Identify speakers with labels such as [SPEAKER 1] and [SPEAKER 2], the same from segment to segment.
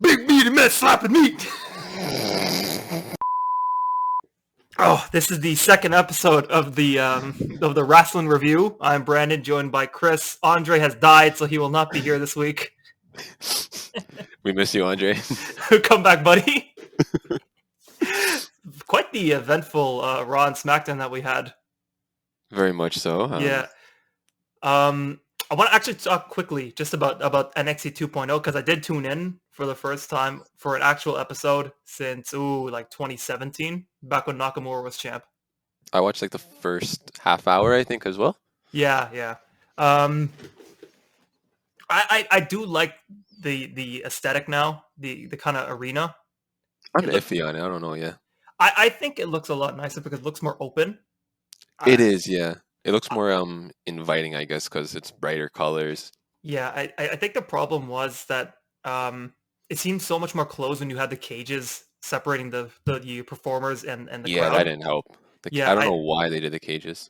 [SPEAKER 1] Big meaty man slapping meat. Oh, this is the second episode of the Wrasslin review. I'm Brandon, joined by Chris. Andre has died, so he will not be here this week.
[SPEAKER 2] We miss you, Andre.
[SPEAKER 1] Come back, buddy. Quite the eventful Raw and SmackDown that we had.
[SPEAKER 2] Very much so.
[SPEAKER 1] Yeah. I want to actually talk quickly just about NXT 2.0 because I did tune in for the first time for an actual episode since like 2017, back when Nakamura was champ.
[SPEAKER 2] I watched like the first half hour, I think, as well.
[SPEAKER 1] Yeah. I do like the aesthetic now, the kind of arena.
[SPEAKER 2] I'm iffy on it. I don't know. Yeah.
[SPEAKER 1] I think it looks a lot nicer because it looks more open.
[SPEAKER 2] It is, yeah. It looks more inviting, I guess, because it's brighter colors.
[SPEAKER 1] Yeah, I think the problem was that it seemed so much more closed when you had the cages separating the performers and the crowd.
[SPEAKER 2] That didn't help. I don't know why they did the cages.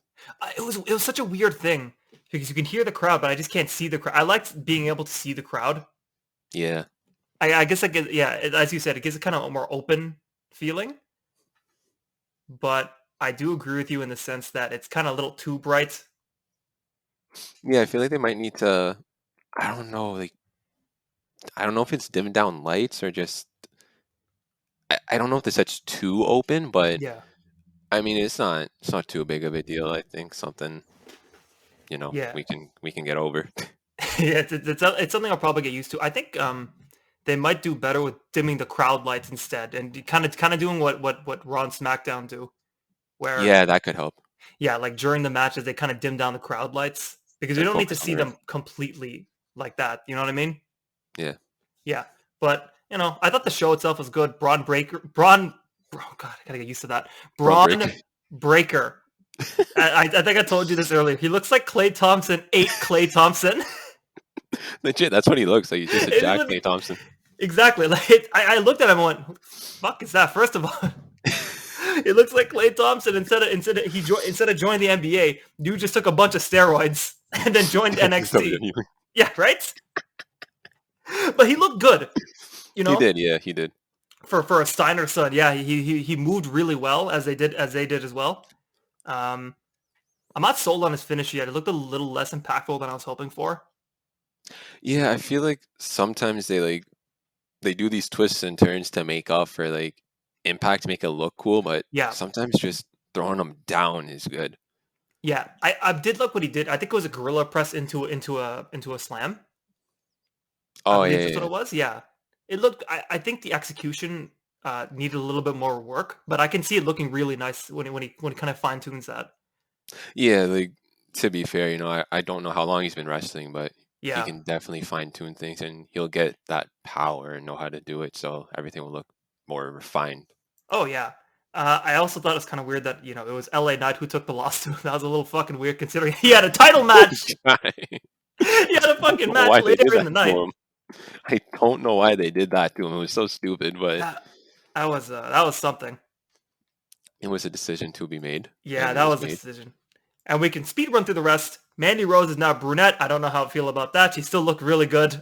[SPEAKER 1] It was such a weird thing because you can hear the crowd, but I just can't see the crowd. I liked being able to see the crowd.
[SPEAKER 2] Yeah.
[SPEAKER 1] I guess as you said, it gives it kind of a more open feeling. But I do agree with you in the sense that it's kind of a little too bright.
[SPEAKER 2] Yeah, I feel like they might need to, I don't know if it's dimmed down lights or just, I don't know if the set's too open, but
[SPEAKER 1] yeah.
[SPEAKER 2] I mean, it's not too big of a deal. I think something, we can get over.
[SPEAKER 1] Yeah, it's something I'll probably get used to. I think they might do better with dimming the crowd lights instead and kind of doing what Raw and SmackDown do. Where,
[SPEAKER 2] yeah, that could help.
[SPEAKER 1] Yeah, like during the matches, they kind of dim down the crowd lights because you don't need to see them completely like that. You know what I mean?
[SPEAKER 2] Yeah.
[SPEAKER 1] Yeah. But, I thought the show itself was good. Oh God, I gotta get used to that. Braun Breaker. I think I told you this earlier. He looks like Klay Thompson ate Klay Thompson.
[SPEAKER 2] Legit, that's what he looks like. He's just a Jack Klay Thompson.
[SPEAKER 1] Exactly. Like I looked at him and went, "What the fuck is that?" First of all. It looks like Klay Thompson instead of joining the NBA, dude just took a bunch of steroids and then joined NXT. Yeah, right. But he looked good.
[SPEAKER 2] He did. Yeah, he did.
[SPEAKER 1] For a Steiner son, yeah, he moved really well as they did as well. I'm not sold on his finish yet. It looked a little less impactful than I was hoping for.
[SPEAKER 2] Yeah, I feel like sometimes they do these twists and turns to make up for impact, make it look cool, but sometimes just throwing them down is good.
[SPEAKER 1] Yeah, I did like what he did. I think it was a gorilla press into a slam.
[SPEAKER 2] Oh,
[SPEAKER 1] I believe that's what it was. Yeah, it looked. I think the execution needed a little bit more work, but I can see it looking really nice when he kind of fine tunes that.
[SPEAKER 2] Yeah, to be fair, I don't know how long he's been wrestling, but he can definitely fine tune things, and he'll get that power and know how to do it, so everything will look more refined.
[SPEAKER 1] Oh, yeah. I also thought it was kind of weird that, it was LA Knight who took the loss to him. That was a little fucking weird considering he had a title match. He had a fucking match later in the night.
[SPEAKER 2] I don't know why they did that to him. It was so stupid, but
[SPEAKER 1] that was something.
[SPEAKER 2] It was a decision to be made.
[SPEAKER 1] Yeah, that was a decision. And we can speed run through the rest. Mandy Rose is now brunette. I don't know how I feel about that. She still looked really good.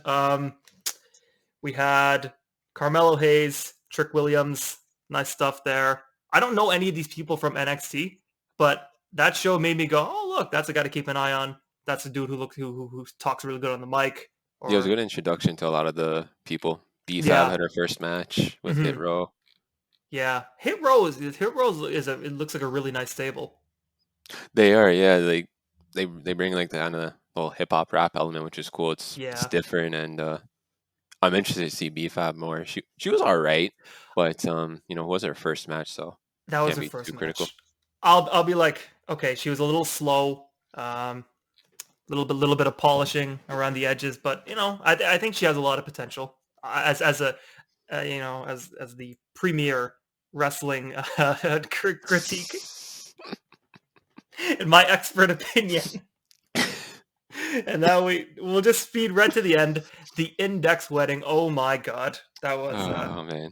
[SPEAKER 1] We had Carmelo Hayes, Trick Williams. Nice stuff there. I don't know any of these people from NXT, but that show made me go, oh, look, that's a guy to keep an eye on. That's a dude who talks really good on the mic.
[SPEAKER 2] It was a good introduction to a lot of the people. B-Fab had her first match with Hit Row.
[SPEAKER 1] Yeah. Hit Row it looks like a really nice stable.
[SPEAKER 2] They are, yeah. They bring the kind of little hip-hop rap element, which is cool. It's different, and I'm interested to see B-Fab more. She was all right, but it was her first match, so
[SPEAKER 1] that was her first match. Critical. I'll be like, okay, she was a little slow, little bit of polishing around the edges, but I think she has a lot of potential as the premier wrestling critique, in my expert opinion. And now we'll just speed right to the end. The Index wedding. Oh my God, that was.
[SPEAKER 2] Oh man,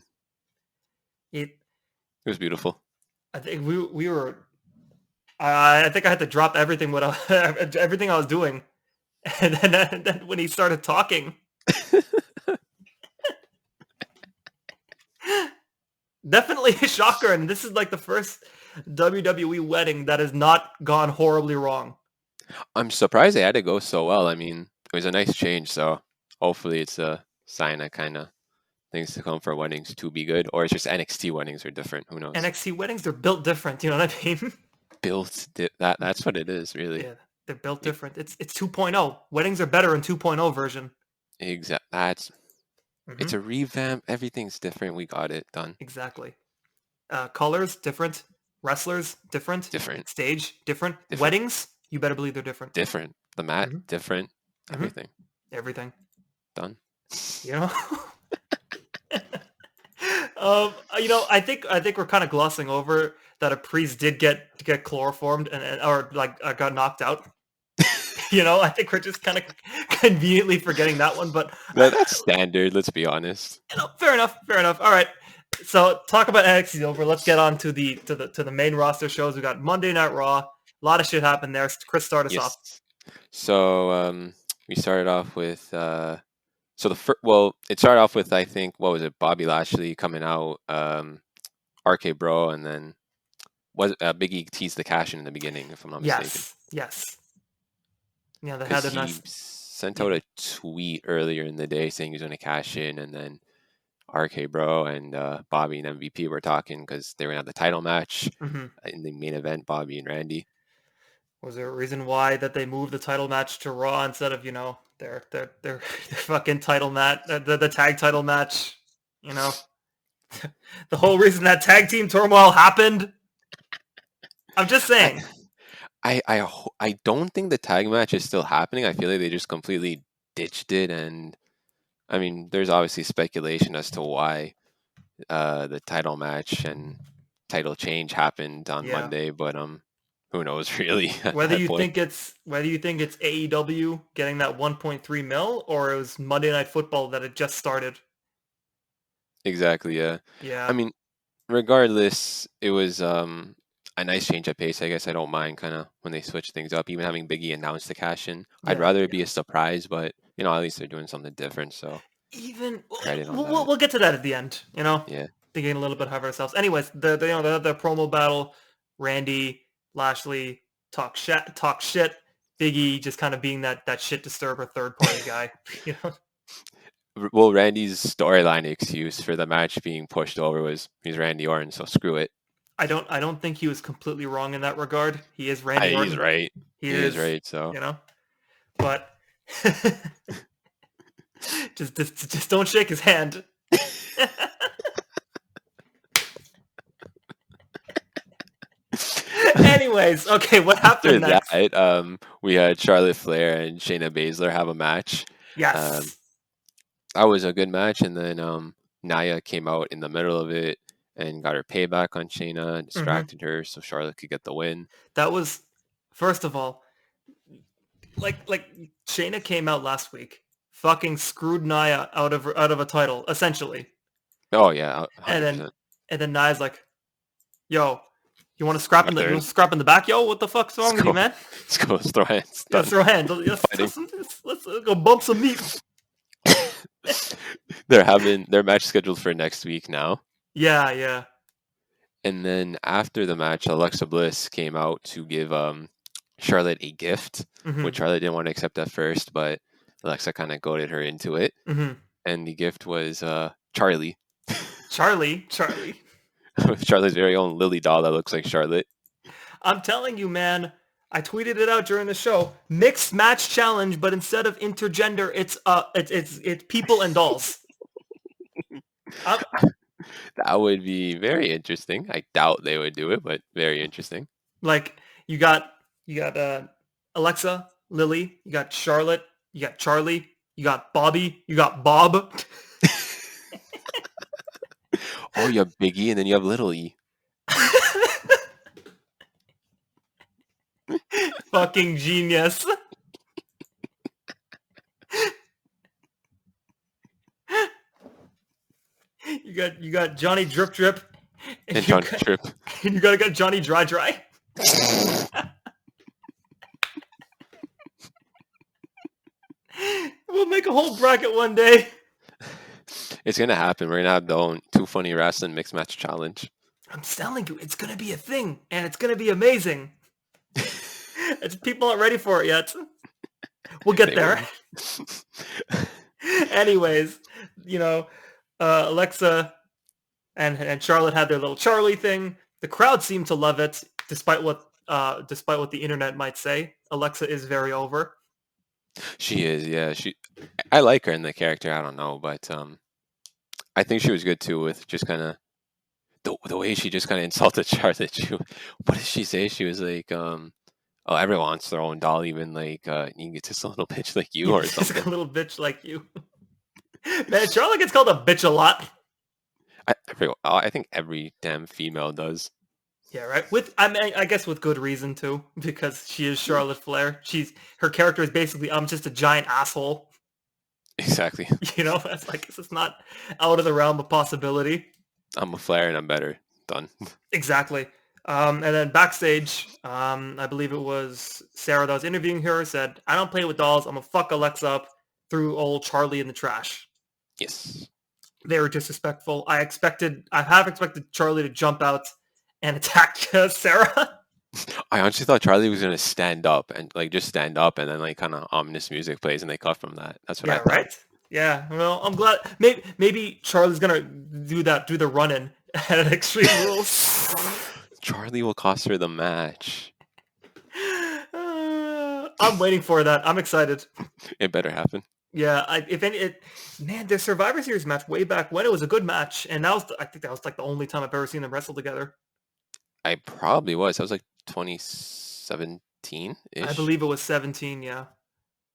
[SPEAKER 1] it
[SPEAKER 2] was beautiful.
[SPEAKER 1] I think we were. I think I had to drop everything everything I was doing, and then when he started talking, Definitely a shocker, and this is like the first WWE wedding that has not gone horribly wrong.
[SPEAKER 2] I'm surprised they had to go so well. I mean, it was a nice change, so hopefully it's a sign of kind of things to come for weddings to be good, or it's just NXT weddings are different. Who knows?
[SPEAKER 1] NXT weddings, they're built different. You know what I mean?
[SPEAKER 2] That's what it is, really.
[SPEAKER 1] Yeah, they're built different. It's 2.0. Weddings are better in 2.0 version.
[SPEAKER 2] It's a revamp. Everything's different. We got it done.
[SPEAKER 1] Exactly. Colors different. Wrestlers different. Stage different. Weddings, you better believe they're different.
[SPEAKER 2] Different. The mat different. Everything.
[SPEAKER 1] Everything.
[SPEAKER 2] Done.
[SPEAKER 1] You know. I think we're kind of glossing over that a priest did get chloroformed or got knocked out. I think we're just kind of conveniently forgetting that one, but
[SPEAKER 2] that's standard. Let's be honest.
[SPEAKER 1] Fair enough. All right. So talk about NXT over. Let's get on to the main roster shows. We got Monday Night Raw. A lot of shit happened there. Chris, start us off.
[SPEAKER 2] So we started off with it started off with, I think, what was it? Bobby Lashley coming out, RK Bro, and then Big E teased the cash in the beginning, if I'm not mistaken.
[SPEAKER 1] Yes. Yeah, they had
[SPEAKER 2] he sent out a tweet earlier in the day saying he was going to cash in, and then RK Bro and Bobby and MVP were talking because they were going to have the title match in the main event, Bobby and Randy.
[SPEAKER 1] Was there a reason why that they moved the title match to Raw instead of, their fucking title match, the tag title match? The whole reason that tag team turmoil happened? I'm just saying.
[SPEAKER 2] I don't think the tag match is still happening. I feel like they just completely ditched it, and I mean, there's obviously speculation as to why the title match and title change happened on Monday, but who knows really?
[SPEAKER 1] Whether you think it's AEW getting that 1.3 mil, or it was Monday Night Football that had just started.
[SPEAKER 2] Exactly. Yeah. I mean, regardless, it was a nice change of pace. I guess I don't mind kind of when they switch things up, even having Big E announce the cash in. I'd rather it be a surprise, but at least they're doing something different. So
[SPEAKER 1] we'll get to that at the end.
[SPEAKER 2] Yeah.
[SPEAKER 1] Thinking a little bit of ourselves. Anyways, the promo battle, Randy, Lashley talk shit. Big E just kind of being that shit disturber third party guy.
[SPEAKER 2] Well, Randy's storyline excuse for the match being pushed over was he's Randy Orton, so screw it.
[SPEAKER 1] I don't think he was completely wrong in that regard. He is Randy Orton.
[SPEAKER 2] He's right. He is right. So
[SPEAKER 1] but just don't shake his hand. Anyways, okay, what happened next?
[SPEAKER 2] We had Charlotte Flair and Shayna Baszler have a match.
[SPEAKER 1] Yes.
[SPEAKER 2] That was a good match, and then Nia came out in the middle of it and got her payback on Shayna and distracted her so Charlotte could get the win.
[SPEAKER 1] That was, first of all, like Shayna came out last week, fucking screwed Nia out of a title, essentially.
[SPEAKER 2] Oh yeah,
[SPEAKER 1] 100%. And then Nia's like, "Yo, you want to scrap in the back, yo? What the fuck's wrong with you, man?
[SPEAKER 2] Let's go, let's throw hands.
[SPEAKER 1] Let's throw hands. Let's go bump some meat."
[SPEAKER 2] They're having their match scheduled for next week now.
[SPEAKER 1] Yeah.
[SPEAKER 2] And then after the match, Alexa Bliss came out to give Charlotte a gift, which Charlotte didn't want to accept at first, but Alexa kind of goaded her into it. And the gift was Charlie.
[SPEAKER 1] Charlie.
[SPEAKER 2] Charlotte's very own Lily doll that looks like Charlotte.
[SPEAKER 1] I'm telling you, man. I tweeted it out during the show. Mixed match challenge, but instead of intergender, it's people and dolls.
[SPEAKER 2] That would be very interesting. I doubt they would do it, but very interesting.
[SPEAKER 1] Like you got Alexa, Lily, you got Charlotte, you got Charlie, you got Bobby, you got Bob.
[SPEAKER 2] Oh, you have Big E and then you have Little E.
[SPEAKER 1] Fucking genius. You got Johnny Drip Drip
[SPEAKER 2] and Johnny Drip.
[SPEAKER 1] And you got Johnny Dry Dry. We'll make a whole bracket one day.
[SPEAKER 2] It's gonna happen. We're gonna have the own Too Funny Wrasslin mixed match challenge.
[SPEAKER 1] I'm telling you, it's gonna be a thing, and it's gonna be amazing. People aren't ready for it yet. We'll get there. Anyways, Alexa and Charlotte had their little Charlie thing. The crowd seemed to love it, despite what the internet might say. Alexa is very over.
[SPEAKER 2] She is, yeah. I like her in the character. I don't know, but I think she was good too with just kind of the way she just kind of insulted Charlotte. What did she say? She was like, "Oh, everyone wants their own doll, even like you get just a little bitch like you or something."
[SPEAKER 1] Just a little bitch like you. Man, Charlotte gets called a bitch a lot.
[SPEAKER 2] I think every damn female does.
[SPEAKER 1] Yeah, right. I guess with good reason too, because she is Charlotte Flair. Her character is basically I'm just a giant asshole.
[SPEAKER 2] Exactly.
[SPEAKER 1] That's like it's not out of the realm of possibility.
[SPEAKER 2] I'm a Flair and I'm better. Done.
[SPEAKER 1] Exactly. And then backstage, I believe it was Sarah that was interviewing her said, "I don't play with dolls. I'm gonna fuck Alexa up, threw old Charlie in the trash."
[SPEAKER 2] Yes.
[SPEAKER 1] They were disrespectful. I have expected Charlie to jump out and attack Sarah.
[SPEAKER 2] I honestly thought Charlie was gonna stand up and just stand up, and then like kind of ominous music plays, and they cut from that. That's what I thought.
[SPEAKER 1] Right. Yeah. Well, I'm glad. Maybe Charlie's gonna do the run-in at Extreme Rules.
[SPEAKER 2] Charlie will cost her the match.
[SPEAKER 1] I'm waiting for that. I'm excited.
[SPEAKER 2] It better happen.
[SPEAKER 1] Yeah, their Survivor Series match way back when, it was a good match, and I think that was like the only time I've ever seen them wrestle together.
[SPEAKER 2] I probably was. That was like 2017-ish.
[SPEAKER 1] I believe it was 17. Yeah.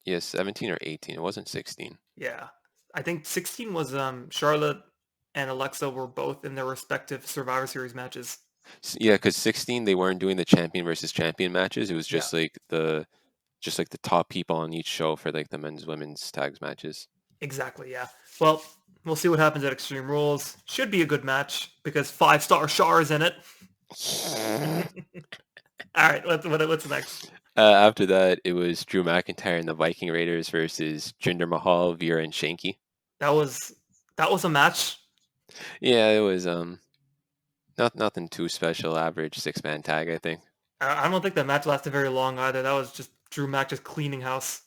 [SPEAKER 2] Yeah, 17 or 18. It wasn't 16.
[SPEAKER 1] Yeah, I think 16 was Charlotte and Alexa were both in their respective Survivor Series matches.
[SPEAKER 2] Yeah, because 16 they weren't doing the champion versus champion matches. It was just like the top people on each show for like the women's tags matches.
[SPEAKER 1] Exactly. Yeah. Well, we'll see what happens at Extreme Rules. Should be a good match because 5-star Char is in it. All right. What's next?
[SPEAKER 2] After that, it was Drew McIntyre and the Viking Raiders versus Jinder Mahal, Veer, and Shanky.
[SPEAKER 1] That was a match.
[SPEAKER 2] Yeah, it was nothing too special. Average 6-man tag, I think.
[SPEAKER 1] I don't think that match lasted very long either. That was just Drew Mac just cleaning house.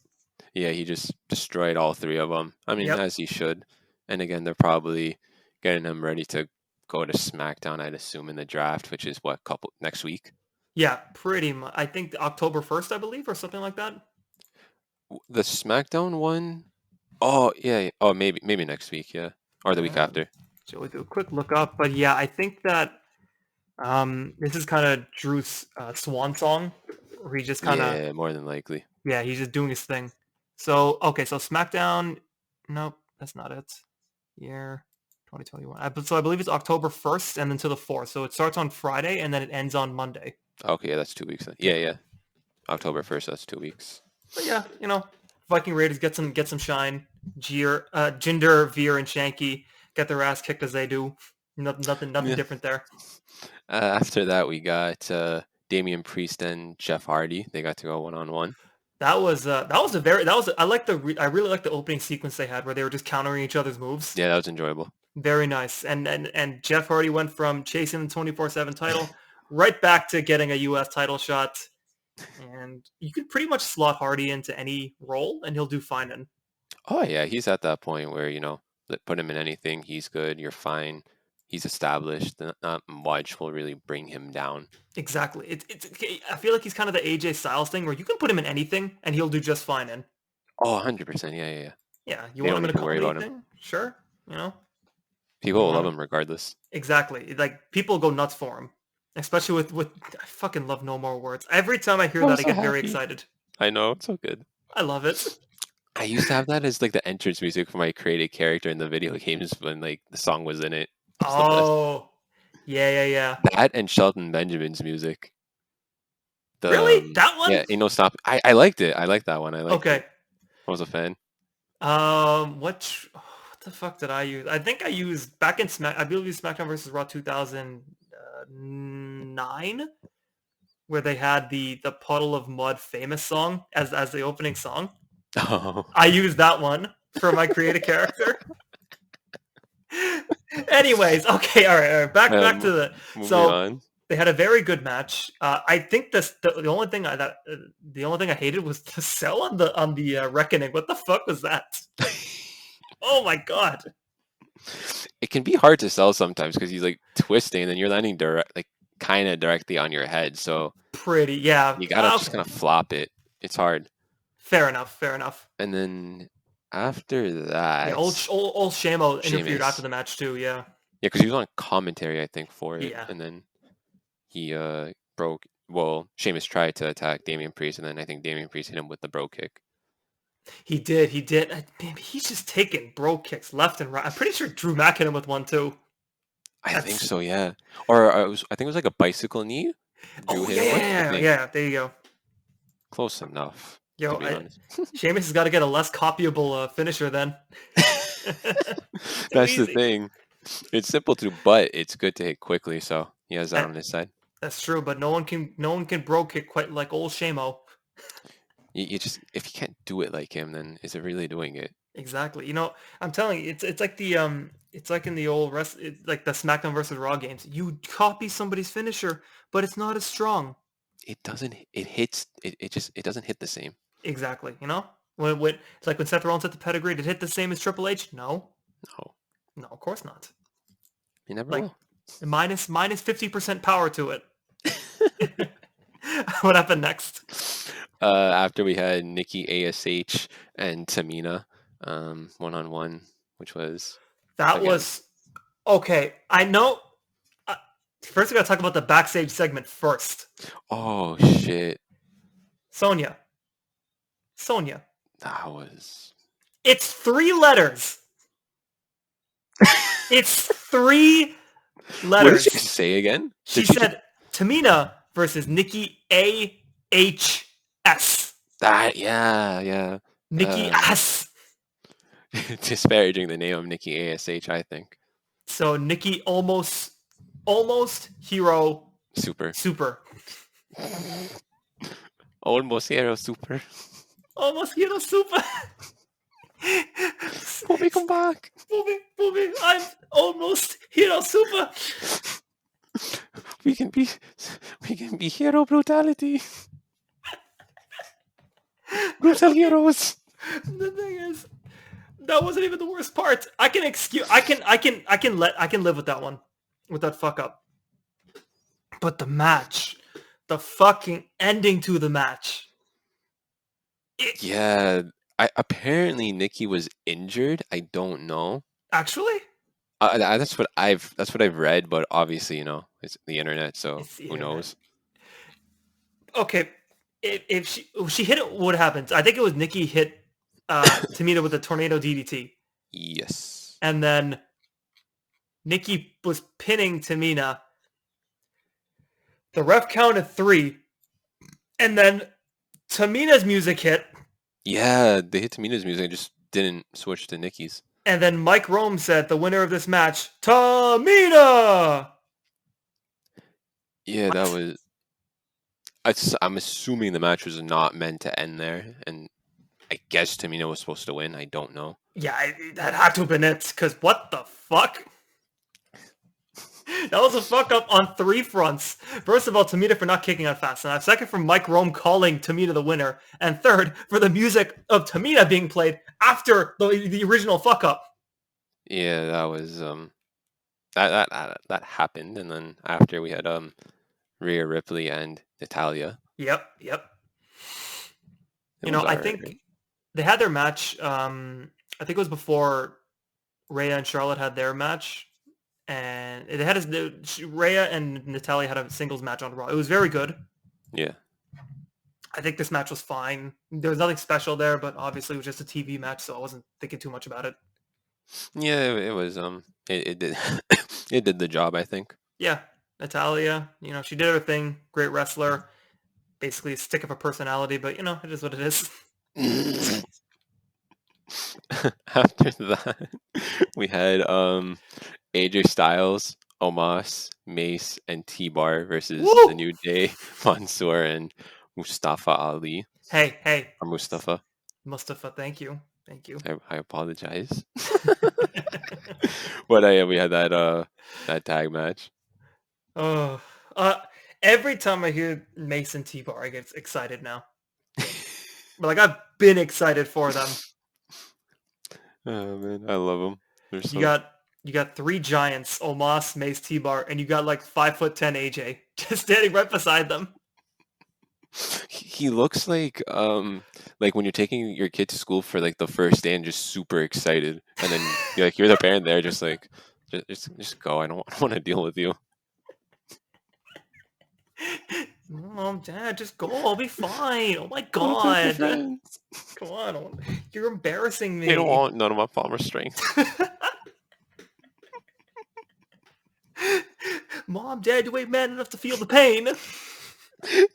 [SPEAKER 2] Yeah, he just destroyed all three of them. I mean, as he should. And again, they're probably getting him ready to go to SmackDown, I'd assume, in the draft, which is next week?
[SPEAKER 1] Yeah, pretty much. I think October 1st, I believe, or something like that.
[SPEAKER 2] The SmackDown one? Oh, yeah. Oh, maybe next week, yeah. Or the week after.
[SPEAKER 1] So we'll do a quick look up. But yeah, I think that this is kind of Drew's swan song, where he just kind of...
[SPEAKER 2] Yeah, more than likely.
[SPEAKER 1] Yeah, he's just doing his thing. So, okay, so SmackDown... Nope, that's not it. Year 2021. So I believe it's October 1st and then to the 4th. So it starts on Friday and then it ends on Monday.
[SPEAKER 2] Okay, that's 2 weeks then. Yeah. October 1st, that's 2 weeks.
[SPEAKER 1] But yeah, Viking Raiders get some shine. Jinder, Veer, and Shanky get their ass kicked as they do. Nothing different there.
[SPEAKER 2] After that, we got Damian Priest and Jeff Hardy. They got to go one-on-one.
[SPEAKER 1] I really like the opening sequence they had where they were just countering each other's moves.
[SPEAKER 2] Yeah, that was enjoyable.
[SPEAKER 1] Very nice. And Jeff Hardy went from chasing the 24/7 title right back to getting a U.S. title shot. And you could pretty much slot Hardy into any role and he'll do fine in.
[SPEAKER 2] Oh, yeah. He's at that point where, put him in anything. He's good. You're fine. He's established. Not much will really bring him down.
[SPEAKER 1] Exactly. I feel like he's kind of the AJ Styles thing where you can put him in anything and he'll do just fine in.
[SPEAKER 2] Oh, 100%. Yeah.
[SPEAKER 1] Yeah. You want him in a comedy thing? Sure.
[SPEAKER 2] People will love him regardless.
[SPEAKER 1] Exactly. Like, people go nuts for him. Especially with I fucking love No More Words. Every time I hear that, I get very excited.
[SPEAKER 2] I know. It's so good.
[SPEAKER 1] I love it.
[SPEAKER 2] I used to have that as like the entrance music for my created character in the video games when like the song was in it.
[SPEAKER 1] Oh, yeah.
[SPEAKER 2] That and Shelton Benjamin's music.
[SPEAKER 1] Really? That one?
[SPEAKER 2] Yeah, Ain't No Stop. I liked it. I liked that one. I was a fan.
[SPEAKER 1] What the fuck did I use? I think I used back in I believe SmackDown vs. Raw 2009, where they had the Puddle of Mud famous song as the opening song.
[SPEAKER 2] Oh.
[SPEAKER 1] I used that one for my creative character. Anyways, okay, all right. Back to the
[SPEAKER 2] moving on.
[SPEAKER 1] They had a very good match. I think the only thing I hated was the sell on the reckoning. What the fuck was that? Oh my god!
[SPEAKER 2] It can be hard to sell sometimes because he's like twisting, and then you're landing kind of directly on your head. So
[SPEAKER 1] yeah.
[SPEAKER 2] you gotta just kind of flop it. It's hard.
[SPEAKER 1] Fair enough.
[SPEAKER 2] And then after that,
[SPEAKER 1] old Shamo interfered after the match too. Yeah.
[SPEAKER 2] Yeah, because he was on commentary, I think, for it.
[SPEAKER 1] Yeah.
[SPEAKER 2] And then he broke. Well, Sheamus tried to attack Damian Priest, and then I think Damian Priest hit him with the bro kick.
[SPEAKER 1] He did. Man, he's just taking bro kicks left and right. I'm pretty sure Drew Mack hit him with one too.
[SPEAKER 2] I think so, yeah. Or I think it was like a bicycle knee.
[SPEAKER 1] Drew hit him with, yeah. There you go.
[SPEAKER 2] Close enough.
[SPEAKER 1] Yo, Sheamus has got to get a less copyable finisher then.
[SPEAKER 2] That's the thing. It's simple to, but it's good to hit quickly. So he has that on his side.
[SPEAKER 1] That's true, but no one can bro kick quite like old Shamo.
[SPEAKER 2] You just, if you can't do it like him, then is it really doing it?
[SPEAKER 1] Exactly. You know, I'm telling you, it's like it's like in the old like the SmackDown versus Raw games. You copy somebody's finisher, but it's not as strong.
[SPEAKER 2] It doesn't. It hits. It doesn't hit the same.
[SPEAKER 1] Exactly. You know, when it's like when Seth Rollins hit the pedigree, did it hit the same as Triple H? No, of course not.
[SPEAKER 2] You never will.
[SPEAKER 1] Minus 50% power to it. What happened next?
[SPEAKER 2] After we had Nikki ASH and Tamina, 1-on-1, which was
[SPEAKER 1] was okay. I know. First, we got to talk about the backstage segment first.
[SPEAKER 2] Oh shit,
[SPEAKER 1] Sonya.
[SPEAKER 2] That was.
[SPEAKER 1] It's 3 letters. It's 3 letters.
[SPEAKER 2] What did she say again?
[SPEAKER 1] She said Tamina versus Nikki AHS.
[SPEAKER 2] Yeah.
[SPEAKER 1] Nikki S.
[SPEAKER 2] Disparaging the name of Nikki ASH, I think.
[SPEAKER 1] So Nikki almost hero
[SPEAKER 2] super.
[SPEAKER 1] Almost hero super.
[SPEAKER 2] Bobby, come back.
[SPEAKER 1] Bobby, I'm almost hero super.
[SPEAKER 2] We can be hero brutality. Brutal heroes.
[SPEAKER 1] The thing is, that wasn't even the worst part. I can live with that one, with that fuck up. But the match, the fucking ending to the match.
[SPEAKER 2] Apparently Nikki was injured. I don't know.
[SPEAKER 1] Actually,
[SPEAKER 2] that's what I've read, but obviously, you know, it's the internet, so who knows?
[SPEAKER 1] Okay, if she hit it, what happens? I think it was Nikki hit Tamina with a tornado DDT.
[SPEAKER 2] Yes.
[SPEAKER 1] And then Nikki was pinning Tamina. The ref counted 3, and then Tamina's music hit.
[SPEAKER 2] Yeah, they hit Tamina's music and just didn't switch to Nikki's.
[SPEAKER 1] And then Mike Rome said, the winner of this match, Tamina!
[SPEAKER 2] Yeah, that was... I'm assuming the match was not meant to end there, and I guess Tamina was supposed to win. I don't know.
[SPEAKER 1] Yeah, that had to have been it, because what the fuck? That was a fuck up on 3 fronts. First of all, Tamina for not kicking out fast enough. Second, from Mike Rome calling Tamina the winner. And third, for the music of Tamina being played after the original fuck up.
[SPEAKER 2] Yeah, that was that happened, and then after we had Rhea Ripley and Natalya.
[SPEAKER 1] Yep. You know, I think they had their match. I think it was before Rhea and Charlotte had their match. And it had Rhea and Natalya had a singles match on Raw. It was very good.
[SPEAKER 2] Yeah.
[SPEAKER 1] I think this match was fine. There was nothing special there, but obviously it was just a TV match, so I wasn't thinking too much about it.
[SPEAKER 2] Yeah, it was. It did. It did the job, I think.
[SPEAKER 1] Yeah, Natalya. You know, she did her thing. Great wrestler. Basically a stick of a personality, but you know, it is what it is.
[SPEAKER 2] After that, we had AJ Styles, Omos, Mace, and T-Bar versus The New Day, Mansoor, and Mustafa Ali.
[SPEAKER 1] Hey.
[SPEAKER 2] Or Mustafa.
[SPEAKER 1] Mustafa, thank you. Thank you.
[SPEAKER 2] I apologize. But yeah, we had that tag match.
[SPEAKER 1] Oh, every time I hear Mason T-Bar, I get excited now. But like I've been excited for them.
[SPEAKER 2] Oh man, I love them. They're
[SPEAKER 1] You
[SPEAKER 2] so.
[SPEAKER 1] got you got three giants, Omos, Mace T-Bar, and you got like 5'10" AJ just standing right beside them.
[SPEAKER 2] He looks like when you're taking your kid to school for like the first day and just super excited, and then you're the parent there just like just go. I don't want to deal with you.
[SPEAKER 1] Mom, Dad, just go. I'll be fine. Oh my
[SPEAKER 2] I want to play with my
[SPEAKER 1] God.
[SPEAKER 2] friends.
[SPEAKER 1] Come on. You're embarrassing
[SPEAKER 2] They don't
[SPEAKER 1] me.
[SPEAKER 2] want none of my palm restraint.
[SPEAKER 1] Mom, Dad, you ain't man enough to feel the pain.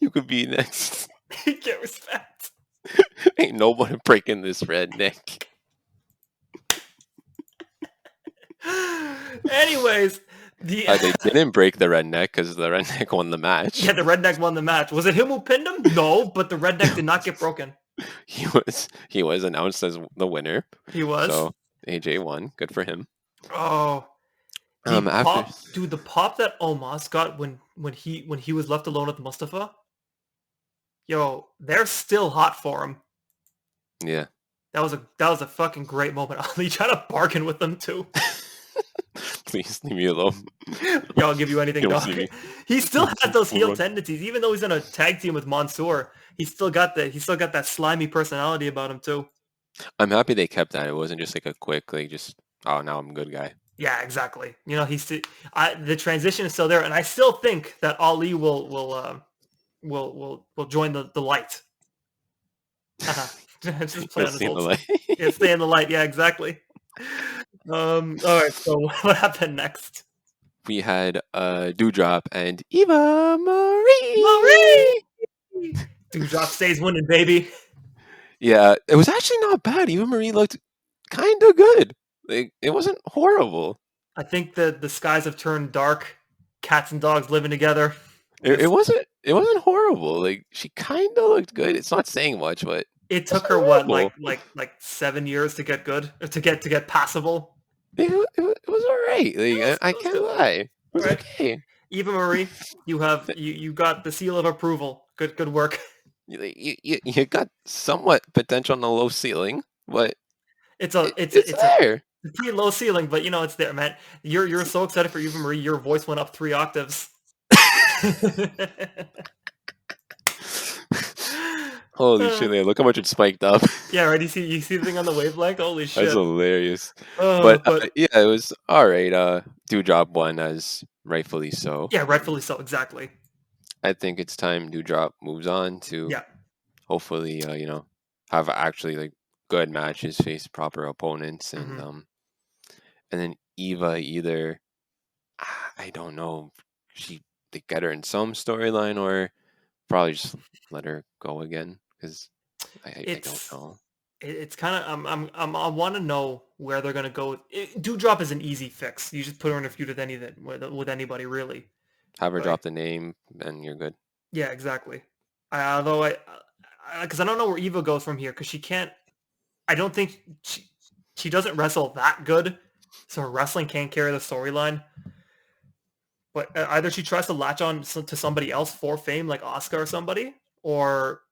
[SPEAKER 2] You could be next.
[SPEAKER 1] Get respect.
[SPEAKER 2] Ain't nobody breaking this redneck.
[SPEAKER 1] Anyways, the
[SPEAKER 2] They didn't break the redneck because the redneck won the match.
[SPEAKER 1] yeah, the redneck won the match. Was it him who pinned him? No, but the redneck did not get broken.
[SPEAKER 2] He was announced as the winner.
[SPEAKER 1] He was.
[SPEAKER 2] So AJ won. Good for him.
[SPEAKER 1] Oh,
[SPEAKER 2] After
[SPEAKER 1] the pop that Omos got when he was left alone with Mustafa. Yo, they're still hot for him.
[SPEAKER 2] yeah.
[SPEAKER 1] That was a fucking great moment. Ali trying to bargain with them too.
[SPEAKER 2] Please leave me alone.
[SPEAKER 1] Yo, I'll give you anything,
[SPEAKER 2] Don't
[SPEAKER 1] dog.
[SPEAKER 2] see me.
[SPEAKER 1] He still had those heel
[SPEAKER 2] Move on.
[SPEAKER 1] tendencies, even though he's in a tag team with Mansoor. He's still got that slimy personality about him too.
[SPEAKER 2] I'm happy they kept that. It wasn't just like a quick just now I'm a good guy.
[SPEAKER 1] Yeah, exactly. You know, the transition is still there, and I still think that Ali will join the light. Just play on his
[SPEAKER 2] Seen the
[SPEAKER 1] old
[SPEAKER 2] light.
[SPEAKER 1] yeah, stay in the light. Yeah, exactly. All right. So what happened next?
[SPEAKER 2] We had Dewdrop and Eva Marie.
[SPEAKER 1] Marie! Dewdrop stays winning, baby.
[SPEAKER 2] Yeah, it was actually not bad. Eva Marie looked kind of good. Like it wasn't horrible.
[SPEAKER 1] I think the skies have turned dark. Cats and dogs living together.
[SPEAKER 2] It wasn't horrible. Like she kind of looked good. It's not saying much, but
[SPEAKER 1] It
[SPEAKER 2] it's
[SPEAKER 1] took
[SPEAKER 2] not
[SPEAKER 1] her what,
[SPEAKER 2] horrible.
[SPEAKER 1] like 7 years to get good, or to get passable.
[SPEAKER 2] It was all right. Like I
[SPEAKER 1] It was
[SPEAKER 2] can't
[SPEAKER 1] good.
[SPEAKER 2] lie. It was
[SPEAKER 1] Right.
[SPEAKER 2] okay.
[SPEAKER 1] Eva Marie, you got the seal of approval. Good work.
[SPEAKER 2] You got somewhat potential on the low ceiling, but
[SPEAKER 1] It's
[SPEAKER 2] it's there.
[SPEAKER 1] a pretty low ceiling, but you know it's there, man. You're so excited for Eva Marie. Your voice went up 3 octaves.
[SPEAKER 2] Holy shit! Look how much it spiked up.
[SPEAKER 1] Yeah, right. You see the thing on the wavelength. Holy shit!
[SPEAKER 2] That's hilarious.
[SPEAKER 1] But
[SPEAKER 2] Yeah, it was all right. Dewdrop won as rightfully so.
[SPEAKER 1] yeah, rightfully so. Exactly.
[SPEAKER 2] I think it's time Dewdrop moves on to
[SPEAKER 1] Yeah.
[SPEAKER 2] hopefully have actually like good matches, face proper opponents, and then Eva either I don't know, they get her in some storyline or probably just let her go again because I don't know.
[SPEAKER 1] It's kind of I want to know where they're gonna go. Dewdrop is an easy fix. You just put her in a feud with anybody really.
[SPEAKER 2] Have her
[SPEAKER 1] But
[SPEAKER 2] drop the name and you're good.
[SPEAKER 1] yeah, exactly. Although because I don't know where Eva goes from here because she can't. I don't think she doesn't wrestle that good, so her wrestling can't carry the storyline. But either she tries to latch on to somebody else for fame, like Asuka or somebody, or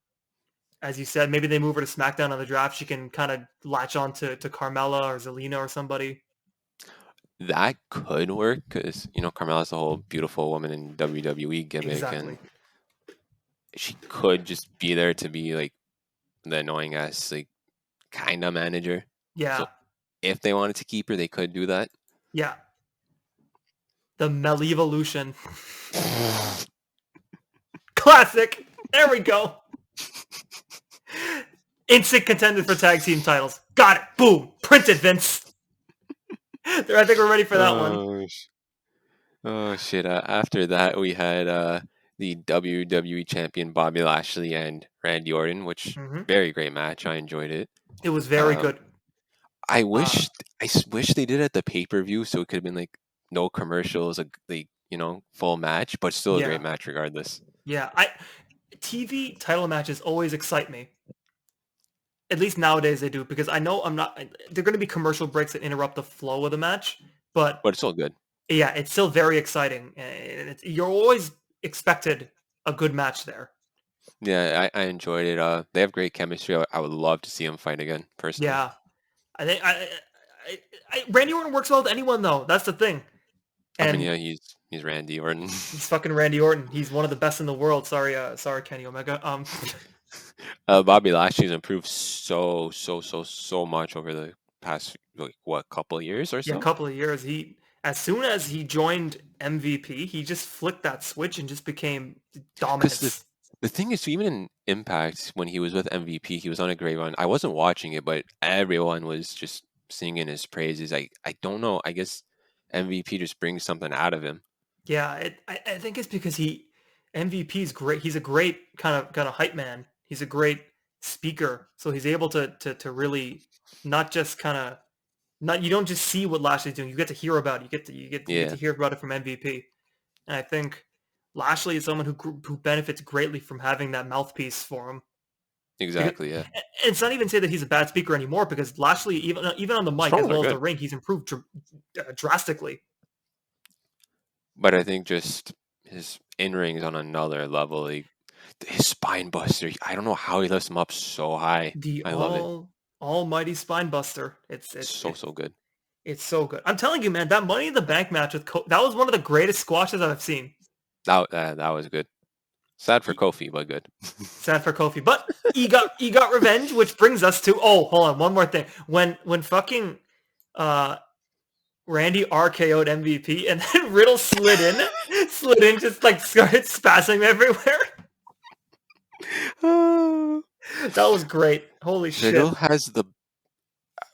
[SPEAKER 1] as you said, maybe they move her to SmackDown on the draft. She can kind of latch on to Carmella or Zelina or somebody.
[SPEAKER 2] That could work because Carmella's the whole beautiful woman in WWE gimmick,
[SPEAKER 1] Exactly.
[SPEAKER 2] and she could just be there to be like the annoying ass like kind of manager.
[SPEAKER 1] Yeah.
[SPEAKER 2] So if they wanted to keep her, they could do that.
[SPEAKER 1] Yeah. The Malevolution. Classic. There we go. Instant contender for tag team titles. Got it. Boom. Printed, Vince. I think we're ready for that one.
[SPEAKER 2] Oh shit! After that, we had the WWE champion Bobby Lashley and Randy Orton, which very great match. I enjoyed it.
[SPEAKER 1] It was very good.
[SPEAKER 2] I wish they did it at the pay-per-view, so it could have been like no commercials, full match, but still a great match regardless.
[SPEAKER 1] Yeah, TV title matches always excite me. At least nowadays they do, because I know I'm not. They're going to be commercial breaks that interrupt the flow of the match, but
[SPEAKER 2] But it's all good.
[SPEAKER 1] yeah, it's still very exciting, and you're always expected a good match there.
[SPEAKER 2] Yeah, I enjoyed it. They have great chemistry. I would love to see them fight again, personally.
[SPEAKER 1] Yeah, I think Randy Orton works well with anyone though. That's the thing,
[SPEAKER 2] I mean,
[SPEAKER 1] and
[SPEAKER 2] yeah, he's Randy Orton.
[SPEAKER 1] he's fucking Randy Orton. He's one of the best in the world. Sorry, Kenny Omega.
[SPEAKER 2] Bobby Lashley's improved so much over the past like what couple of years or
[SPEAKER 1] Yeah, a
[SPEAKER 2] so.
[SPEAKER 1] couple of years. As soon as he joined MVP, he just flicked that switch and just became
[SPEAKER 2] Because
[SPEAKER 1] dominance.
[SPEAKER 2] the thing is, even in Impact when he was with MVP, he was on a great run. I wasn't watching it, but everyone was just singing his praises. I don't know. I guess MVP just brings something out of him.
[SPEAKER 1] Yeah, I think it's because MVP is great. He's a great kind of hype man. He's a great speaker, so he's able to really not just kind of not you don't just see what Lashley's doing. You get to hear about it. You get to
[SPEAKER 2] Yeah,
[SPEAKER 1] hear about it from MVP. And I think Lashley is someone who benefits greatly from having that mouthpiece for him. Because,
[SPEAKER 2] exactly. Yeah,
[SPEAKER 1] it's not even say that he's a bad speaker anymore, because Lashley, even on the mic as
[SPEAKER 2] strong are
[SPEAKER 1] well as the
[SPEAKER 2] good.
[SPEAKER 1] ring, he's improved drastically.
[SPEAKER 2] But I think just his in ring is on another level. Like his spine buster, I don't know how he lifts him up so high.
[SPEAKER 1] The
[SPEAKER 2] I love it.
[SPEAKER 1] almighty spine buster.
[SPEAKER 2] So good.
[SPEAKER 1] It's so good. I'm telling you, man, that Money in the Bank match with that was one of the greatest squashes I've seen.
[SPEAKER 2] That was good. Sad for
[SPEAKER 1] He,
[SPEAKER 2] Kofi, but good.
[SPEAKER 1] Sad for Kofi, but he got revenge, which brings us to hold on, one more thing. When fucking uh Randy RKO'd MVP and then Riddle slid in, just like started spazzing everywhere. That was great. Holy shit.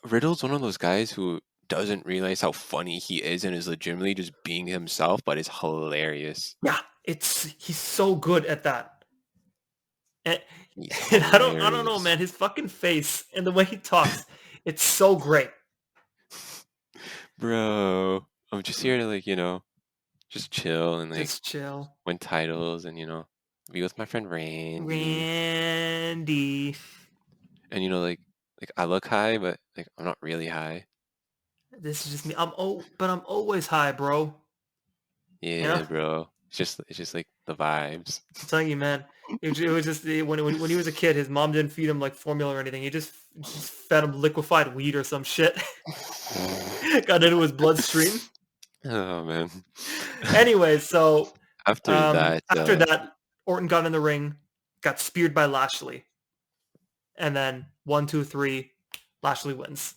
[SPEAKER 2] Riddle's one of those guys who doesn't realize how funny he is and is legitimately just being himself, but is hilarious.
[SPEAKER 1] Yeah, he's so good at that. And,
[SPEAKER 2] He's
[SPEAKER 1] and I don't know,
[SPEAKER 2] hilarious.
[SPEAKER 1] man. His fucking face and the way he talks, it's so great.
[SPEAKER 2] Bro, I'm just here to just chill and
[SPEAKER 1] Just chill.
[SPEAKER 2] win titles and be with my friend Randy.
[SPEAKER 1] Randy.
[SPEAKER 2] And I look high, but I'm not really high.
[SPEAKER 1] This is just me. But I'm always high, bro. You know?
[SPEAKER 2] Yeah, bro. It's just like the vibes.
[SPEAKER 1] I'm telling you, man. It was just when he was a kid, his mom didn't feed him like formula or anything. He just fed him liquefied weed or some shit. Got into his bloodstream.
[SPEAKER 2] Oh man.
[SPEAKER 1] Anyway, so
[SPEAKER 2] After that,
[SPEAKER 1] after that, Orton got in the ring, got speared by Lashley, and then 1, 2, 3, Lashley wins.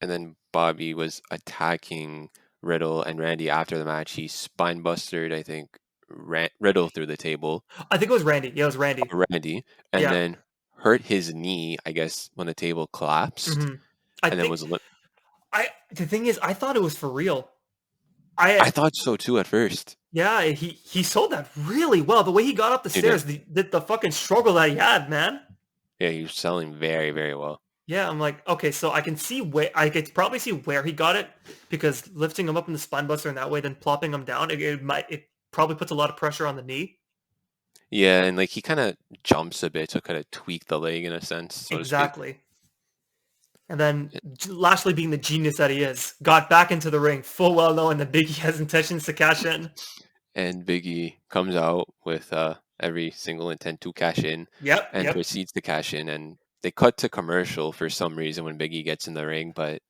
[SPEAKER 2] and then Bobby was attacking Riddle and Randy after the match. He spine busted, I think, Riddle through the table.
[SPEAKER 1] I think it was Randy. Yeah, it was Randy.
[SPEAKER 2] Randy, and
[SPEAKER 1] Yeah.
[SPEAKER 2] then hurt his knee, I guess, when the table collapsed,
[SPEAKER 1] Mm-hmm. I
[SPEAKER 2] and then
[SPEAKER 1] think
[SPEAKER 2] was.
[SPEAKER 1] the thing is, I thought it was for real.
[SPEAKER 2] I thought so too at first.
[SPEAKER 1] Yeah, he sold that really well. The way he got up the
[SPEAKER 2] He did.
[SPEAKER 1] stairs, the fucking struggle that he had, man.
[SPEAKER 2] Yeah, he was selling very, very well.
[SPEAKER 1] Yeah, I'm like, okay, so I could probably see where he got it, because lifting him up in the spine buster in that way, then plopping him down, it probably puts a lot of pressure on the knee.
[SPEAKER 2] Yeah, and he kind of jumps a bit, so kind of tweak the leg in a sense, so to speak.
[SPEAKER 1] Exactly. And then Lashley, being the genius that he is, got back into the ring, full well knowing that Biggie has intentions to cash in.
[SPEAKER 2] And Biggie comes out with every single intent to cash in, and proceeds to cash in, and they cut to commercial for some reason when Biggie gets in the ring, but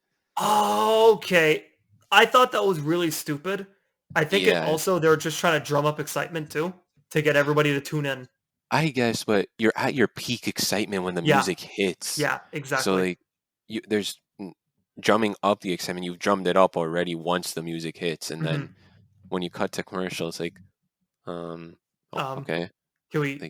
[SPEAKER 1] okay, I thought that was really stupid. I think it
[SPEAKER 2] yeah,
[SPEAKER 1] also, they're just trying to drum up excitement too, to get everybody to tune in.
[SPEAKER 2] I guess, but you're at your peak excitement when the music hits.
[SPEAKER 1] Yeah,
[SPEAKER 2] So
[SPEAKER 1] exactly.
[SPEAKER 2] there's drumming up the excitement. You've drummed it up already once the music hits, and then
[SPEAKER 1] Mhm.
[SPEAKER 2] when you cut to commercial, it's like, okay,
[SPEAKER 1] Can we
[SPEAKER 2] is
[SPEAKER 1] can
[SPEAKER 2] he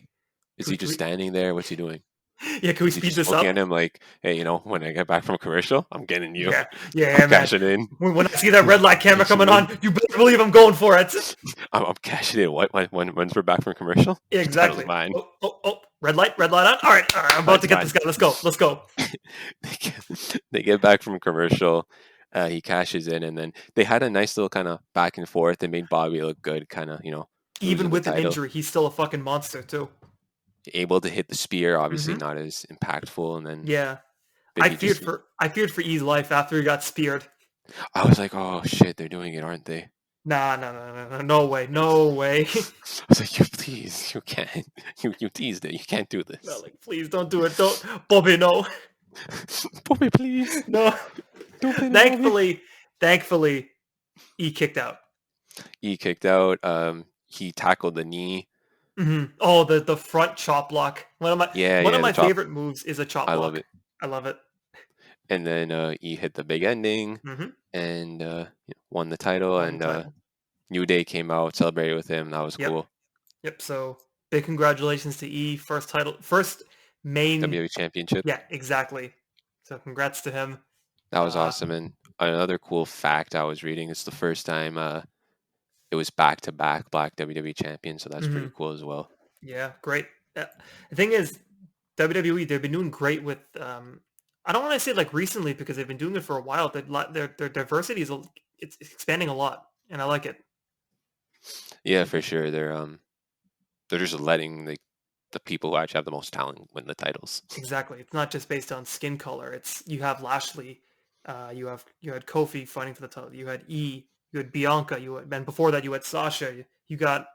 [SPEAKER 1] we, can
[SPEAKER 2] just
[SPEAKER 1] we
[SPEAKER 2] standing there? What's he doing?
[SPEAKER 1] can we
[SPEAKER 2] Is he
[SPEAKER 1] speed
[SPEAKER 2] just
[SPEAKER 1] this
[SPEAKER 2] looking
[SPEAKER 1] up?
[SPEAKER 2] at him like, hey, when I get back from commercial, I'm getting you.
[SPEAKER 1] Yeah,
[SPEAKER 2] I'm
[SPEAKER 1] man.
[SPEAKER 2] cashing in.
[SPEAKER 1] When I see that red light camera coming on, you better believe I'm going for it.
[SPEAKER 2] I'm cashing in. What? Once we're back from commercial,
[SPEAKER 1] Yeah,
[SPEAKER 2] the title's
[SPEAKER 1] exactly.
[SPEAKER 2] mine.
[SPEAKER 1] Oh, red light on. All right, I'm about to get this guy. Let's go.
[SPEAKER 2] They get back from commercial. He cashes in, and then they had a nice little kind of back and forth. They made Bobby look good, kind of,
[SPEAKER 1] Even
[SPEAKER 2] losing the
[SPEAKER 1] with an
[SPEAKER 2] title.
[SPEAKER 1] injury, he's still a fucking monster too.
[SPEAKER 2] able to hit the spear, obviously not as impactful, and then
[SPEAKER 1] yeah, I
[SPEAKER 2] Biggie
[SPEAKER 1] feared
[SPEAKER 2] just.
[SPEAKER 1] for E's life after he got speared.
[SPEAKER 2] I was like, oh shit, they're doing it, aren't they?
[SPEAKER 1] Nah, no way, no way.
[SPEAKER 2] I was like, you please, you can't. You teased it. You can't do
[SPEAKER 1] No,
[SPEAKER 2] this.
[SPEAKER 1] like, please don't do it. Don't, Bobby, no.
[SPEAKER 2] Bobby, please.
[SPEAKER 1] No.
[SPEAKER 2] Don't pin him, Bobby.
[SPEAKER 1] Thankfully, E kicked out.
[SPEAKER 2] He kicked out. He tackled the knee.
[SPEAKER 1] Oh, the front chop block. One of
[SPEAKER 2] The
[SPEAKER 1] my
[SPEAKER 2] chop.
[SPEAKER 1] favorite moves is a chop
[SPEAKER 2] I love
[SPEAKER 1] block.
[SPEAKER 2] it.
[SPEAKER 1] I love it.
[SPEAKER 2] And then he hit the big ending and won the title.
[SPEAKER 1] Won the title.
[SPEAKER 2] New Day came out, celebrated with him. That was cool.
[SPEAKER 1] Yep. So big congratulations to E. First title, first main
[SPEAKER 2] WWE Championship.
[SPEAKER 1] Yeah, exactly. So congrats to him.
[SPEAKER 2] That was awesome. And another cool fact I was reading, it's the first time it was back-to-back Black WWE champion, so that's pretty cool as well.
[SPEAKER 1] Yeah, great. The thing is, WWE, they've been doing great with, I don't want to say like recently because they've been doing it for a while. Their diversity it's expanding a lot, and I like it.
[SPEAKER 2] Yeah, for sure. They're just letting the people who actually have the most talent win the titles.
[SPEAKER 1] Exactly. It's not just based on skin color. It's you have Lashley, you had Kofi fighting for the title. You had E. You had Bianca. And before that you had Sasha. You got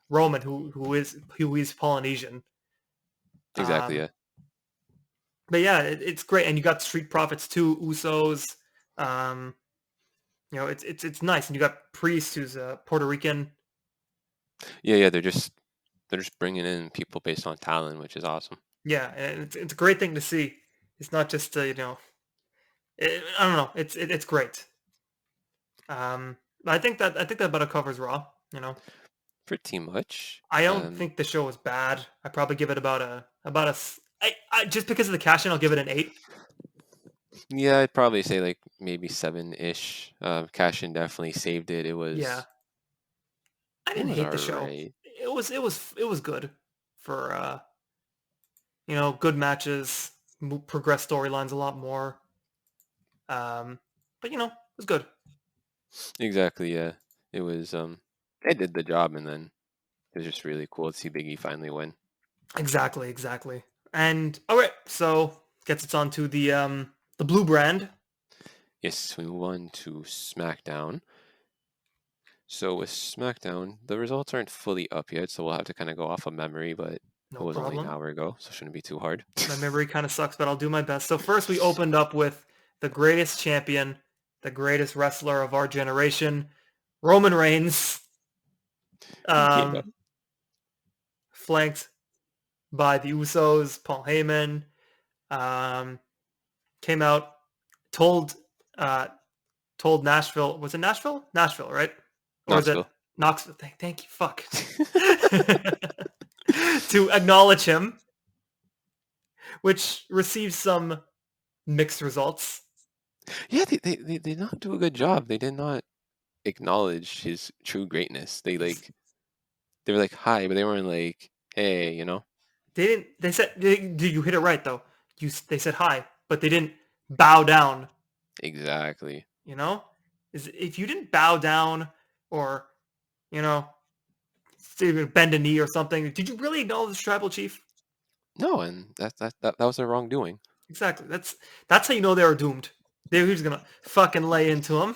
[SPEAKER 1] Roman, who is Polynesian.
[SPEAKER 2] Exactly. Yeah.
[SPEAKER 1] But yeah, it's great, and you got Street Profits too, Usos. It's nice, and you got Priest, who's Puerto Rican.
[SPEAKER 2] Yeah. They're just bringing in people based on talent, which is awesome.
[SPEAKER 1] Yeah, and it's a great thing to see. It's not just I don't know. It's great. I think that about covers Raw.
[SPEAKER 2] Pretty much.
[SPEAKER 1] I don't think the show was bad. I probably give it I just because of the cash in, I'll give it an 8.
[SPEAKER 2] Yeah, I'd probably say like maybe 7-ish. Cash in definitely saved it. It was.
[SPEAKER 1] Yeah. I didn't hate the show. It was good for good matches, progress storylines a lot more. But it was good.
[SPEAKER 2] Exactly, yeah. It was they did the job, and then it was just really cool to see Big E finally win.
[SPEAKER 1] Exactly. And all right, so gets us on to the blue brand.
[SPEAKER 2] Yes, we move on to SmackDown. So with SmackDown, the results aren't fully up yet, so we'll have to kind of go off of memory, but it was only an hour ago, so it shouldn't be too hard.
[SPEAKER 1] My memory kind of sucks, but I'll do my best. So first we opened up with the greatest champion, the greatest wrestler of our generation, Roman Reigns, flanked by the Usos, Paul Heyman, came out, told Nashville, was it Nashville? Nashville, right? Or
[SPEAKER 2] Knoxville.
[SPEAKER 1] Was it Knoxville? Thank you, fuck. To acknowledge him, which received some mixed results.
[SPEAKER 2] Yeah, they did not do a good job. They did not acknowledge his true greatness. They were like hi, but they weren't like hey,
[SPEAKER 1] They didn't. They said, you hit it right though. They said hi, but they didn't bow down.
[SPEAKER 2] Exactly.
[SPEAKER 1] If you didn't bow down or bend a knee or something, did you really acknowledge the tribal chief?
[SPEAKER 2] No, and that was their wrongdoing.
[SPEAKER 1] Exactly. That's how you know they were doomed. They were just gonna fucking lay into him.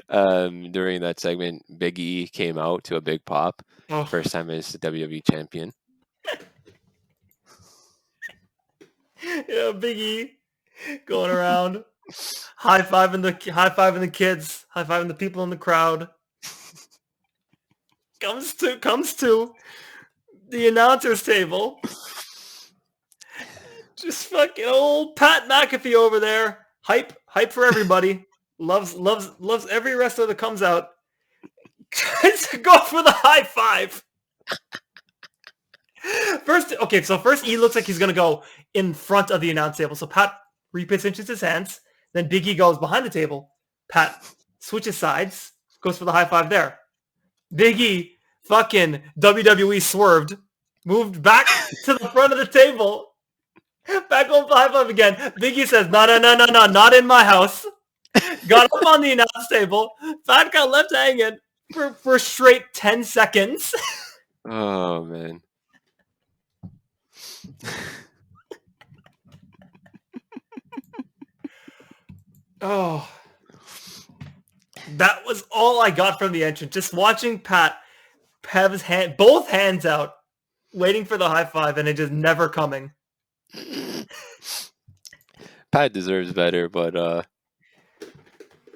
[SPEAKER 2] During that segment, Big E came out to a big pop. First time as the WWE champion.
[SPEAKER 1] Yeah, Big E going around, high-fiving the kids, high-fiving the people in the crowd. Comes to the announcer's table. Just fucking old Pat McAfee over there. Hype for everybody. Loves every wrestler that comes out. Tries to go for the high five. First E looks like he's gonna go in front of the announce table. So Pat repositions his hands. Then Big E goes behind the table. Pat switches sides, goes for the high five there. Big E fucking WWE swerved, moved back to the front of the table. Back over the high five again. Big E says, no, not in my house. Got up on the announce table. Pat got left hanging for straight 10 seconds.
[SPEAKER 2] Oh man.
[SPEAKER 1] Oh, that was all I got from the entrance. Just watching Pat have his both hands out, waiting for the high five, and it just never coming.
[SPEAKER 2] Pat deserves better, but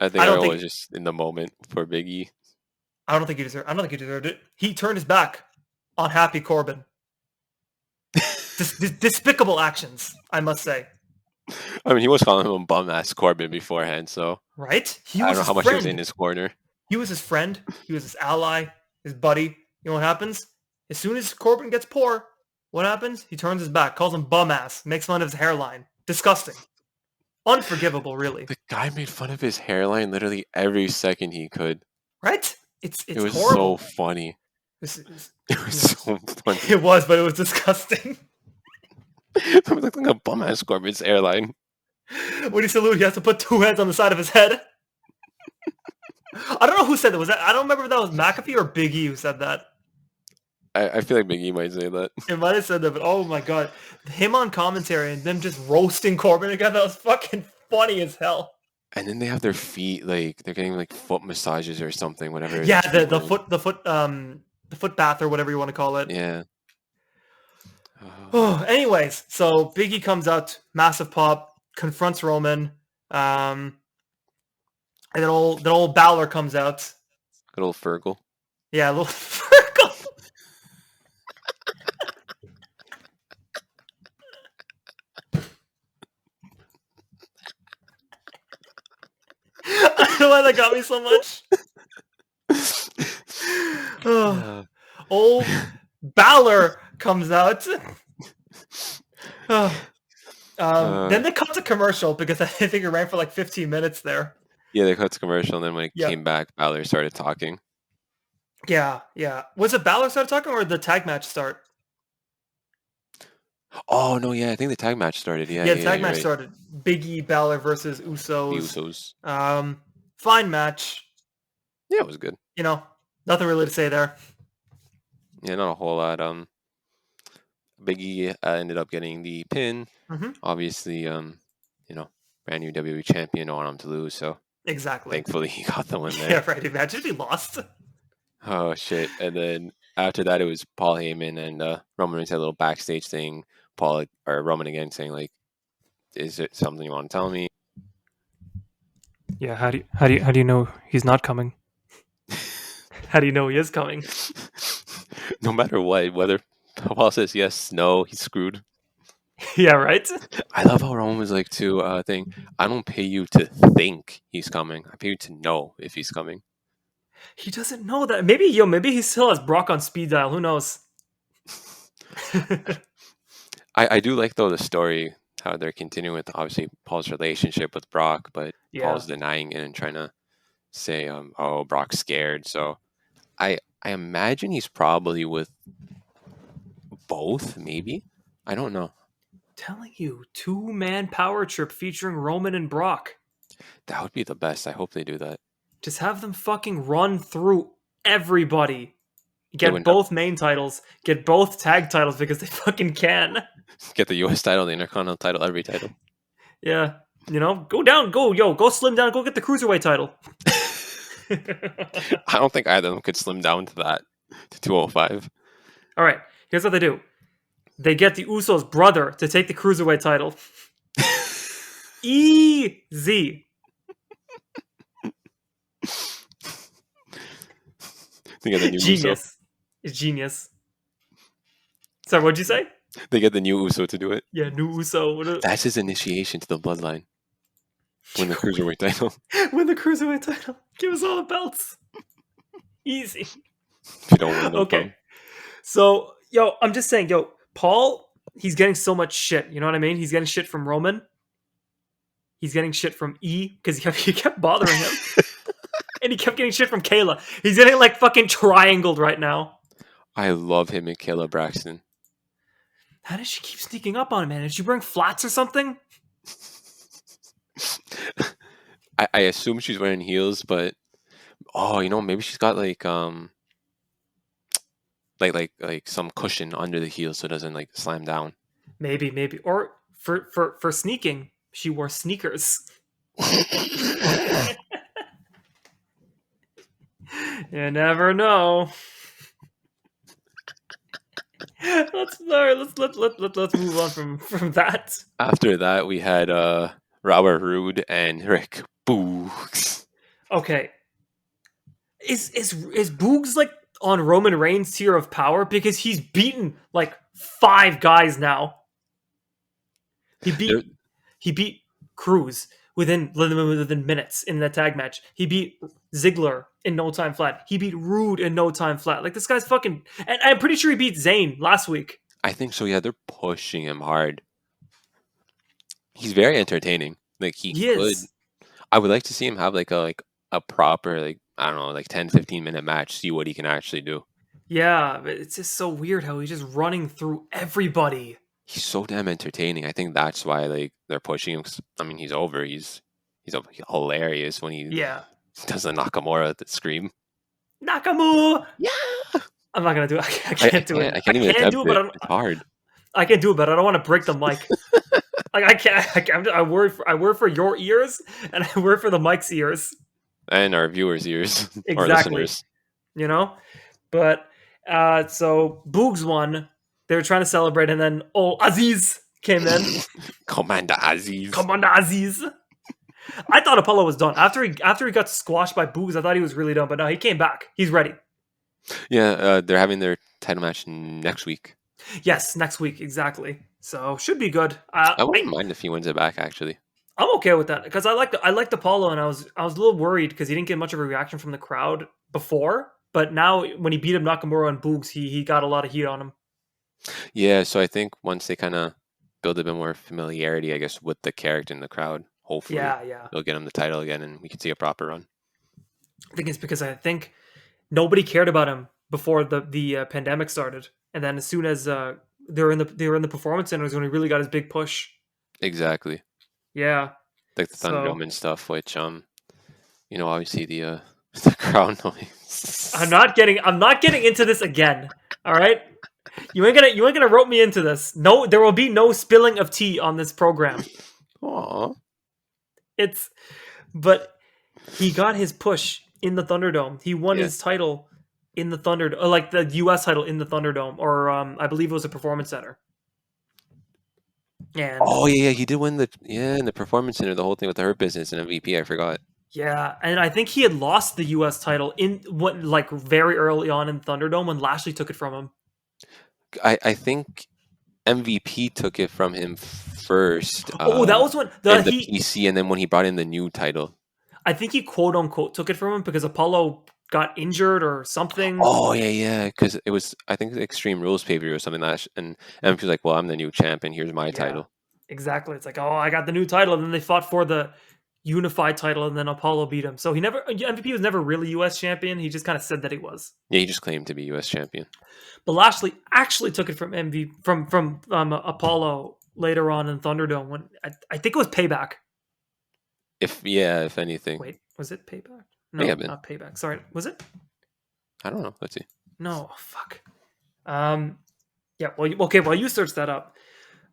[SPEAKER 2] I think everyone was just in the moment for Big E.
[SPEAKER 1] I don't think he deserved it. He turned his back on Happy Corbin. Despicable actions, I must say.
[SPEAKER 2] I mean, he was calling him bum-ass Corbin beforehand, so...
[SPEAKER 1] Right?
[SPEAKER 2] I don't know how much he was in his corner.
[SPEAKER 1] He was his friend. He was his ally, his buddy. You know what happens? As soon as Corbin gets poor, what happens? He turns his back, calls him bum-ass, makes fun of his hairline. Disgusting. Unforgivable, really.
[SPEAKER 2] The guy made fun of his hairline literally every second he could.
[SPEAKER 1] Right? It was
[SPEAKER 2] horrible. So funny. It was so funny.
[SPEAKER 1] It was, but it was disgusting.
[SPEAKER 2] It was like a bum-ass Corbin's hairline.
[SPEAKER 1] When he salute, he has to put two hands on the side of his head. I don't know who said that. I don't remember if that was McAfee or Big E who said that.
[SPEAKER 2] I feel like Big E might say that.
[SPEAKER 1] It might have said that, but oh my god. Him on commentary and them just roasting Corbin again, that was fucking funny as hell.
[SPEAKER 2] And then they have their feet, like, they're getting, like, foot massages or something, whatever.
[SPEAKER 1] Yeah, the foot bath or whatever you want to call it.
[SPEAKER 2] Yeah.
[SPEAKER 1] Oh, anyways, so Big E comes out, massive pop, confronts Roman, and then old Balor comes out.
[SPEAKER 2] Good old Fergal.
[SPEAKER 1] Yeah, little Fergal. I don't know why that got me so much. Oh, old Balor comes out. Then they cut to commercial because I think it ran for like 15 minutes there.
[SPEAKER 2] Yeah, they cut to commercial, and then when it came back, Balor started talking.
[SPEAKER 1] Yeah. Was it Balor started talking or did the tag match start?
[SPEAKER 2] Oh, no, yeah, I think the tag match started. Yeah,
[SPEAKER 1] the tag match started. Big E, Balor versus Usos.
[SPEAKER 2] The Usos.
[SPEAKER 1] Fine match.
[SPEAKER 2] Yeah, it was good.
[SPEAKER 1] You know, nothing really to say there.
[SPEAKER 2] Yeah, not a whole lot. Big E ended up getting the pin.
[SPEAKER 1] Mm-hmm.
[SPEAKER 2] Obviously, brand new WWE champion, don't want him to lose, so
[SPEAKER 1] exactly.
[SPEAKER 2] Thankfully, he got the win there.
[SPEAKER 1] Yeah, right. Imagine if he lost.
[SPEAKER 2] Oh shit! And then after that, it was Paul Heyman and Roman Reigns had a little backstage thing. Roman again saying like, "Is it something you want to tell me?"
[SPEAKER 1] Yeah. How do you know he's not coming? How do you know he is coming?
[SPEAKER 2] No matter what, whether Paul says yes, no, he's screwed.
[SPEAKER 1] Yeah, right?
[SPEAKER 2] I love how Roman was like to thing. I don't pay you to think he's coming. I pay you to know if he's coming.
[SPEAKER 1] He doesn't know that. Maybe he still has Brock on speed dial. Who knows?
[SPEAKER 2] I do like though the story how they're continuing with obviously Paul's relationship with Brock, but Paul's denying it and trying to say Brock's scared. So I imagine he's probably with both, maybe. I don't know.
[SPEAKER 1] Telling you, 2-man power trip featuring Roman and Brock.
[SPEAKER 2] That would be the best. I hope they do that.
[SPEAKER 1] Just have them fucking run through everybody. Get both main titles. Get both tag titles because they fucking can.
[SPEAKER 2] Get the US title, the Intercontinental title, every title.
[SPEAKER 1] Yeah. Go slim down, go get the Cruiserweight title.
[SPEAKER 2] I don't think either of them could slim down to that, to 205.
[SPEAKER 1] All right, here's what they do. They get the Usos' brother to take the Cruiserweight title. Easy.
[SPEAKER 2] They get the new
[SPEAKER 1] Genius.
[SPEAKER 2] Uso.
[SPEAKER 1] It's genius. Sorry, what'd you say?
[SPEAKER 2] They get the new Uso to do it.
[SPEAKER 1] Yeah, new Uso.
[SPEAKER 2] That's his initiation to the bloodline. Win the Cruiserweight title.
[SPEAKER 1] Win the Cruiserweight title. Give us all the belts. Easy.
[SPEAKER 2] If you don't win,
[SPEAKER 1] okay. So, I'm just saying, Paul, he's getting so much shit. You know what I mean? He's getting shit from Roman. He's getting shit from E because he kept bothering him. And he kept getting shit from Kayla. He's getting like fucking triangled right now.
[SPEAKER 2] I love him and Kayla Braxton.
[SPEAKER 1] How does she keep sneaking up on him, man? Did she bring flats or something?
[SPEAKER 2] I assume she's wearing heels, but maybe she's got like like some cushion under the heel so it doesn't like slam down.
[SPEAKER 1] Maybe. Or for sneaking, she wore sneakers. You never know. Let's move on from that.
[SPEAKER 2] After that, we had Robert Roode and Rick Boogs.
[SPEAKER 1] Okay, is Boogs like on Roman Reigns' tier of power because he's beaten like 5 guys now. He beat Cruz within minutes in that tag match. He beat Ziggler in no time flat. He beat Rude in no time flat. Like, this guy's fucking... And I'm pretty sure he beat Zayn last week.
[SPEAKER 2] I think so, yeah. They're pushing him hard. He's very entertaining. Like, he could...
[SPEAKER 1] is.
[SPEAKER 2] I would like to see him have like a proper, like, I don't know, like 10-15 minute match, see what he can actually do.
[SPEAKER 1] Yeah, but it's just so weird how he's just running through everybody.
[SPEAKER 2] He's so damn entertaining. I think that's why like they're pushing him. I mean, he's over. He's hilarious when he does the Nakamura scream.
[SPEAKER 1] Nakamura.
[SPEAKER 2] Yeah.
[SPEAKER 1] I'm not gonna do it. I can't do it.
[SPEAKER 2] I can't even attempt it. It's hard.
[SPEAKER 1] I can't do it, but I don't want to break the mic. Like, I can't. I worry for your ears, and I worry for the mic's ears,
[SPEAKER 2] and our viewers' ears,
[SPEAKER 1] exactly.
[SPEAKER 2] Our listeners.
[SPEAKER 1] You know, but so Boogs won. They were trying to celebrate, and then Aziz came in.
[SPEAKER 2] Commander Aziz.
[SPEAKER 1] I thought Apollo was done after he got squashed by Boogs. I thought he was really done, but no, he came back. He's ready.
[SPEAKER 2] Yeah, they're having their title match next week.
[SPEAKER 1] Yes, next week, exactly. So should be good.
[SPEAKER 2] I wouldn't mind if he wins it back. Actually,
[SPEAKER 1] I'm okay with that because I liked Apollo, and I was a little worried because he didn't get much of a reaction from the crowd before, but now when he beat up Nakamura and Boogs, he got a lot of heat on him.
[SPEAKER 2] Yeah, so I think once they kind of build a bit more familiarity, I guess, with the character in the crowd, hopefully, they'll get him the title again, and we can see a proper run.
[SPEAKER 1] I think it's because I think nobody cared about him before the pandemic started, and then as soon as they were in the performance centers when he really got his big push.
[SPEAKER 2] Exactly.
[SPEAKER 1] Yeah.
[SPEAKER 2] Like the Thunderdome and stuff, which obviously the crowd noise.
[SPEAKER 1] I'm not getting into this again. All right. You ain't gonna rope me into this. No, there will be no spilling of tea on this program.
[SPEAKER 2] Aww.
[SPEAKER 1] But he got his push in the Thunderdome. He won his title in the Thunderdome, like the U.S. title in the Thunderdome, or I believe it was a Performance Center. And
[SPEAKER 2] he did win in the Performance Center, the whole thing with the Hurt Business and MVP. I forgot. Yeah,
[SPEAKER 1] and I think he had lost the U.S. title very early on in Thunderdome when Lashley took it from him.
[SPEAKER 2] I think MVP took it from him first.
[SPEAKER 1] That was when
[SPEAKER 2] the PC, and then when he brought in the new title.
[SPEAKER 1] I think he quote unquote took it from him because Apollo got injured or something.
[SPEAKER 2] Oh yeah, because it was, I think, the Extreme Rules pay-per-view or something and MVP was like, "Well, I'm the new champion. Here's my title."
[SPEAKER 1] Exactly. It's like, oh, I got the new title, and then they fought for the unified title, and then Apollo beat him. So MVP was never really U.S. champion. He just kind of said that he was.
[SPEAKER 2] Yeah, he just claimed to be U.S. champion.
[SPEAKER 1] But Lashley actually took it from from Apollo later on in Thunderdome when I think it was Payback.
[SPEAKER 2] If anything.
[SPEAKER 1] Wait, was it Payback? No, not Payback. Sorry, was it?
[SPEAKER 2] I don't know. Let's see.
[SPEAKER 1] No, fuck. Yeah. Well, okay. Well, you search that up.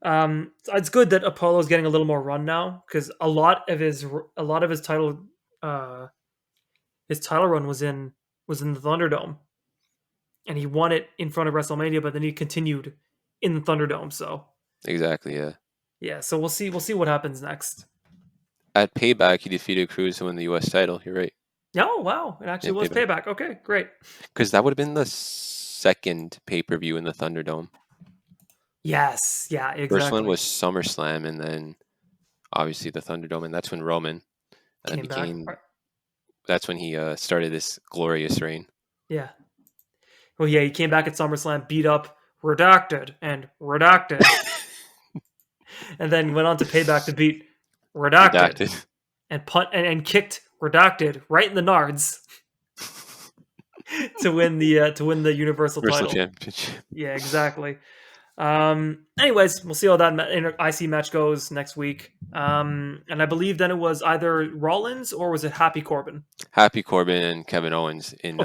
[SPEAKER 1] It's good that Apollo's getting a little more run now because a lot of his title run was in the Thunderdome, and he won it in front of WrestleMania, but then he continued in the Thunderdome. So
[SPEAKER 2] exactly,
[SPEAKER 1] yeah. So we'll see what happens next.
[SPEAKER 2] At Payback, he defeated Cruz to win the U.S. title. You're right.
[SPEAKER 1] Oh wow! It actually was Payback. Okay, great.
[SPEAKER 2] Because that would have been the second pay-per-view in the Thunderdome.
[SPEAKER 1] Yes, yeah, exactly.
[SPEAKER 2] First one was SummerSlam, and then obviously the Thunderdome, and that's when Roman that's when he started this glorious reign.
[SPEAKER 1] Yeah. Well, yeah, he came back at SummerSlam, beat up Redacted, and then went on to Payback to beat Redacted. And kicked Redacted right in the nards to win the Universal title
[SPEAKER 2] Championship.
[SPEAKER 1] Yeah, exactly. Anyways, we'll see how that IC match goes next week. And I believe then it was either Rollins or was it Happy Corbin?
[SPEAKER 2] Happy Corbin and Kevin Owens in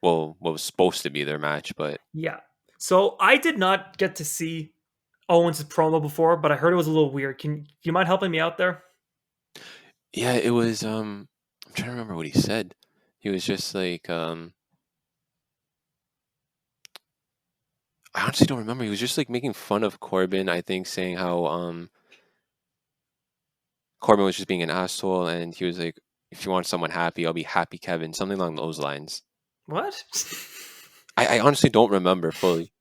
[SPEAKER 2] what was supposed to be their match, but
[SPEAKER 1] Yeah. So I did not get to see Owens' promo before, but I heard it was a little weird. Do you mind helping me out there?
[SPEAKER 2] yeah, it was. I'm trying to remember what he said. He was just like, I honestly don't remember. He was just like making fun of Corbin. I think saying how Corbin was just being an asshole, and he was like, "If you want someone happy, I'll be happy, Kevin." Something along those lines.
[SPEAKER 1] What?
[SPEAKER 2] I honestly don't remember fully.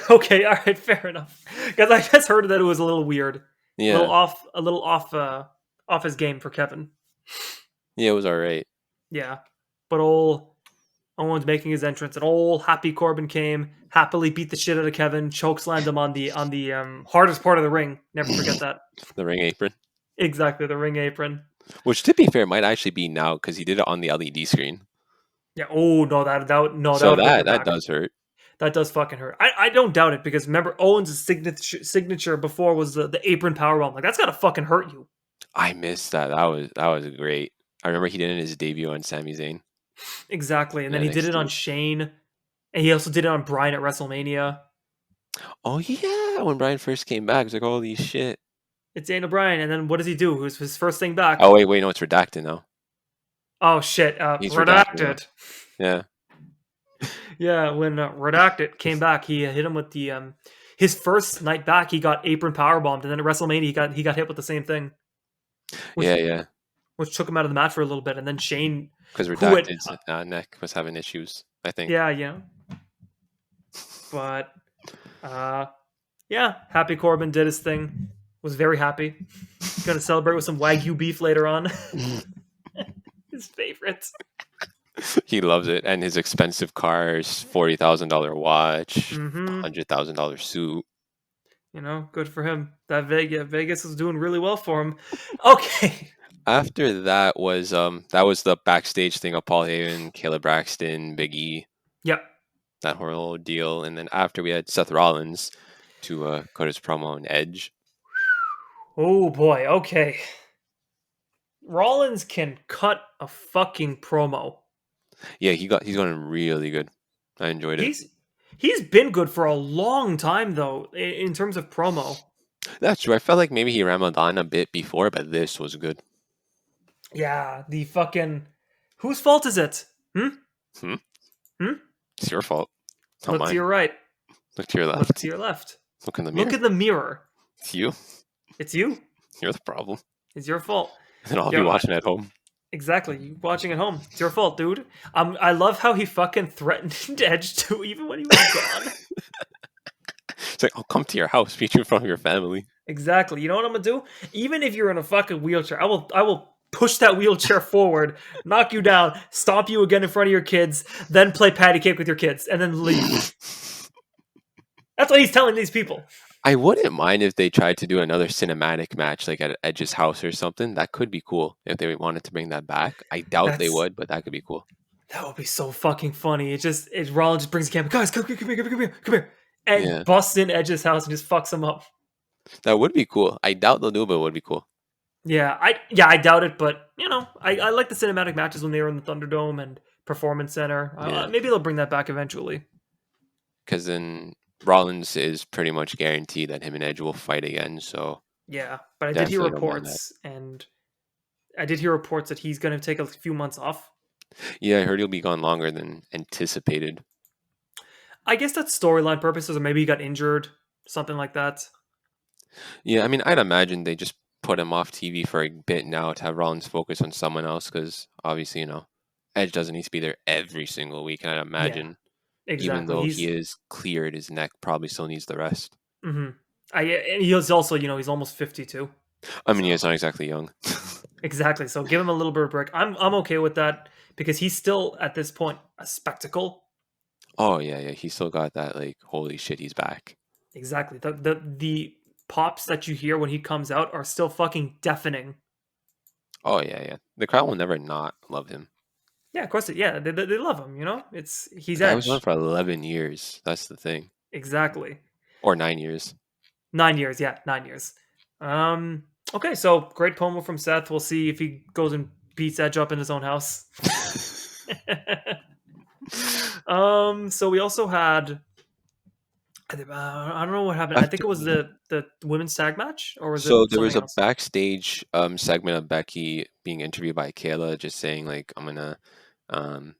[SPEAKER 1] Okay, all right, fair enough. Because I just heard that it was a little weird,
[SPEAKER 2] Yeah,
[SPEAKER 1] a little off his game for Kevin.
[SPEAKER 2] yeah, it was all right.
[SPEAKER 1] Yeah, but old Owens making his entrance, and old Happy Corbin came, happily beat the shit out of Kevin, chokeslammed him on the hardest part of the ring. Never forget that.
[SPEAKER 2] The ring apron,
[SPEAKER 1] Exactly, the ring apron.
[SPEAKER 2] which to be fair might actually be now because he did it on the LED screen.
[SPEAKER 1] Yeah. Oh no, that
[SPEAKER 2] So
[SPEAKER 1] would hurt your
[SPEAKER 2] that
[SPEAKER 1] back.
[SPEAKER 2] does hurt.
[SPEAKER 1] That does fucking hurt. I don't doubt it because remember Owens' signature before was the apron powerbomb. Like that's gotta fucking hurt you.
[SPEAKER 2] I missed that. That was great. I remember he did it in his debut on Sami Zayn
[SPEAKER 1] Exactly, and
[SPEAKER 2] in
[SPEAKER 1] then he did it on
[SPEAKER 2] NXT.
[SPEAKER 1] Shane, and he also did it on Bryan at WrestleMania.
[SPEAKER 2] Oh yeah, when Brian first came back, it was like holy shit.
[SPEAKER 1] It's Daniel Bryan, and then what does he do? Who's his first thing back?
[SPEAKER 2] Oh wait, no, it's redacted now.
[SPEAKER 1] Oh shit,
[SPEAKER 2] He's redacted now.
[SPEAKER 1] redacted.
[SPEAKER 2] Yeah.
[SPEAKER 1] Yeah, when redacted came back, he hit him with the his first night back. He got apron powerbombed, and then at WrestleMania he got hit with the same thing, which
[SPEAKER 2] Yeah.
[SPEAKER 1] which took him out of the match for a little bit, and then Shane,
[SPEAKER 2] Because
[SPEAKER 1] who had
[SPEAKER 2] redacted's neck was having issues. I think.
[SPEAKER 1] yeah, but yeah, Happy Corbin did his thing. Was very happy. Going to celebrate with some Wagyu beef later on. His favorite.
[SPEAKER 2] He loves it, and his expensive cars, $40,000 watch,
[SPEAKER 1] Mm-hmm.
[SPEAKER 2] $100,000 suit.
[SPEAKER 1] You know, good for him. That Vegas is doing really well for him. Okay.
[SPEAKER 2] After that was the backstage thing of Paul Heyman, Caleb Braxton, Big E,
[SPEAKER 1] Yep.
[SPEAKER 2] that whole deal, and then after we had Seth Rollins to cut his promo on Edge.
[SPEAKER 1] Oh boy. Okay. Rollins can cut a fucking promo.
[SPEAKER 2] Yeah, he's going really good. I enjoyed it.
[SPEAKER 1] He's been good for a long time though in terms of promo.
[SPEAKER 2] That's true. I felt like maybe he rambled on a bit before, but this was good.
[SPEAKER 1] Yeah, the fucking whose fault is it?
[SPEAKER 2] Hmm? It's your fault. Not
[SPEAKER 1] Look
[SPEAKER 2] mine.
[SPEAKER 1] to your right.
[SPEAKER 2] Look to your left.
[SPEAKER 1] Look to your left.
[SPEAKER 2] Look in the mirror.
[SPEAKER 1] Look in the mirror.
[SPEAKER 2] It's you.
[SPEAKER 1] It's you.
[SPEAKER 2] You're the problem.
[SPEAKER 1] It's your fault.
[SPEAKER 2] And I'll be watching at home.
[SPEAKER 1] Exactly. You watching at home. It's your fault, dude. I love how he fucking threatened Edge too, even when he was gone.
[SPEAKER 2] It's like, I'll come to your house, meet you in front of your family.
[SPEAKER 1] Exactly. You know what I'm gonna do? Even if you're in a fucking wheelchair, I will push that wheelchair forward, knock you down, stomp you again in front of your kids, then play patty cake with your kids, and then leave. That's what he's telling these people.
[SPEAKER 2] I wouldn't mind if they tried to do another cinematic match, like at Edge's house or something. That could be cool if they wanted to bring that back. I doubt they would, but that could be cool.
[SPEAKER 1] That would be so fucking funny. Rollins just brings the camera, guys, come here, and busts in Edge's house and just fucks him up.
[SPEAKER 2] That would be cool. I doubt they'll do it, but it would be cool.
[SPEAKER 1] Yeah, I doubt it, but you know, I like the cinematic matches when they were in the Thunderdome and Performance Center. Maybe they'll bring that back eventually.
[SPEAKER 2] Because then Rollins is pretty much guaranteed that him and Edge will fight again. So
[SPEAKER 1] yeah, but I did hear reports, that he's going to take a few months off.
[SPEAKER 2] Yeah, I heard he'll be gone longer than anticipated.
[SPEAKER 1] I guess that's storyline purposes, or maybe he got injured, something like that.
[SPEAKER 2] Yeah, I mean, I'd imagine they just put him off TV for a bit now to have Rollins focus on someone else, because obviously, you know, Edge doesn't need to be there every single week, and I'd imagine, even though he is cleared, his neck probably still needs the rest.
[SPEAKER 1] Mm-hmm. And he's also, you know, he's almost 52.
[SPEAKER 2] I mean, he's not exactly young.
[SPEAKER 1] Exactly, so give him a little bit of a break. I'm okay with that, because he's still, at this point, a spectacle.
[SPEAKER 2] Oh, yeah, he's still got that, like, holy shit, he's back.
[SPEAKER 1] Exactly. The pops that you hear when he comes out are still fucking deafening.
[SPEAKER 2] Oh, yeah. The crowd will never not love him.
[SPEAKER 1] Yeah, of course. They love him, you know? He's Edge.
[SPEAKER 2] I was on for 11 years. That's the thing.
[SPEAKER 1] Exactly.
[SPEAKER 2] Or 9 years.
[SPEAKER 1] 9 years, yeah, 9 years. Okay, so great promo from Seth. We'll see if he goes and beats Edge up in his own house. So we also had. I don't know what happened. I think
[SPEAKER 2] After
[SPEAKER 1] it was the women's tag match, or was it
[SPEAKER 2] So there was
[SPEAKER 1] something
[SPEAKER 2] a
[SPEAKER 1] else?
[SPEAKER 2] backstage segment of Becky being interviewed by Kayla, just saying like I'm gonna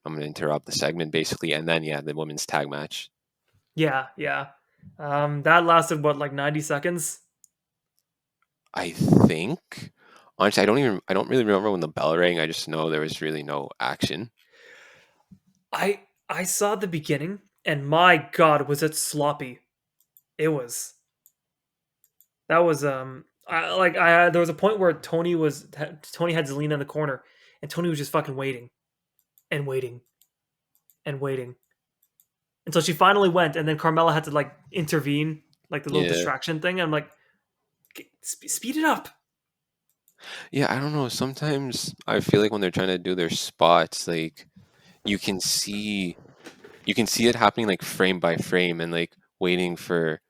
[SPEAKER 2] interrupt the segment basically, and then yeah, the women's tag match.
[SPEAKER 1] Yeah, yeah. That lasted what, like 90 seconds?
[SPEAKER 2] I think honestly, I don't really remember when the bell rang. I just know there was really no action.
[SPEAKER 1] I saw the beginning, and my God, was it sloppy? It was. That was I there was a point where Tony had Zelina in the corner, and Tony was just fucking waiting and waiting and waiting until she finally went, and then Carmella had to like intervene, like the little
[SPEAKER 2] Yeah,
[SPEAKER 1] distraction thing. And I'm like, speed it up.
[SPEAKER 2] yeah. I don't know. Sometimes I feel like when they're trying to do their spots, like you can see you can see it happening like frame by frame, and like waiting for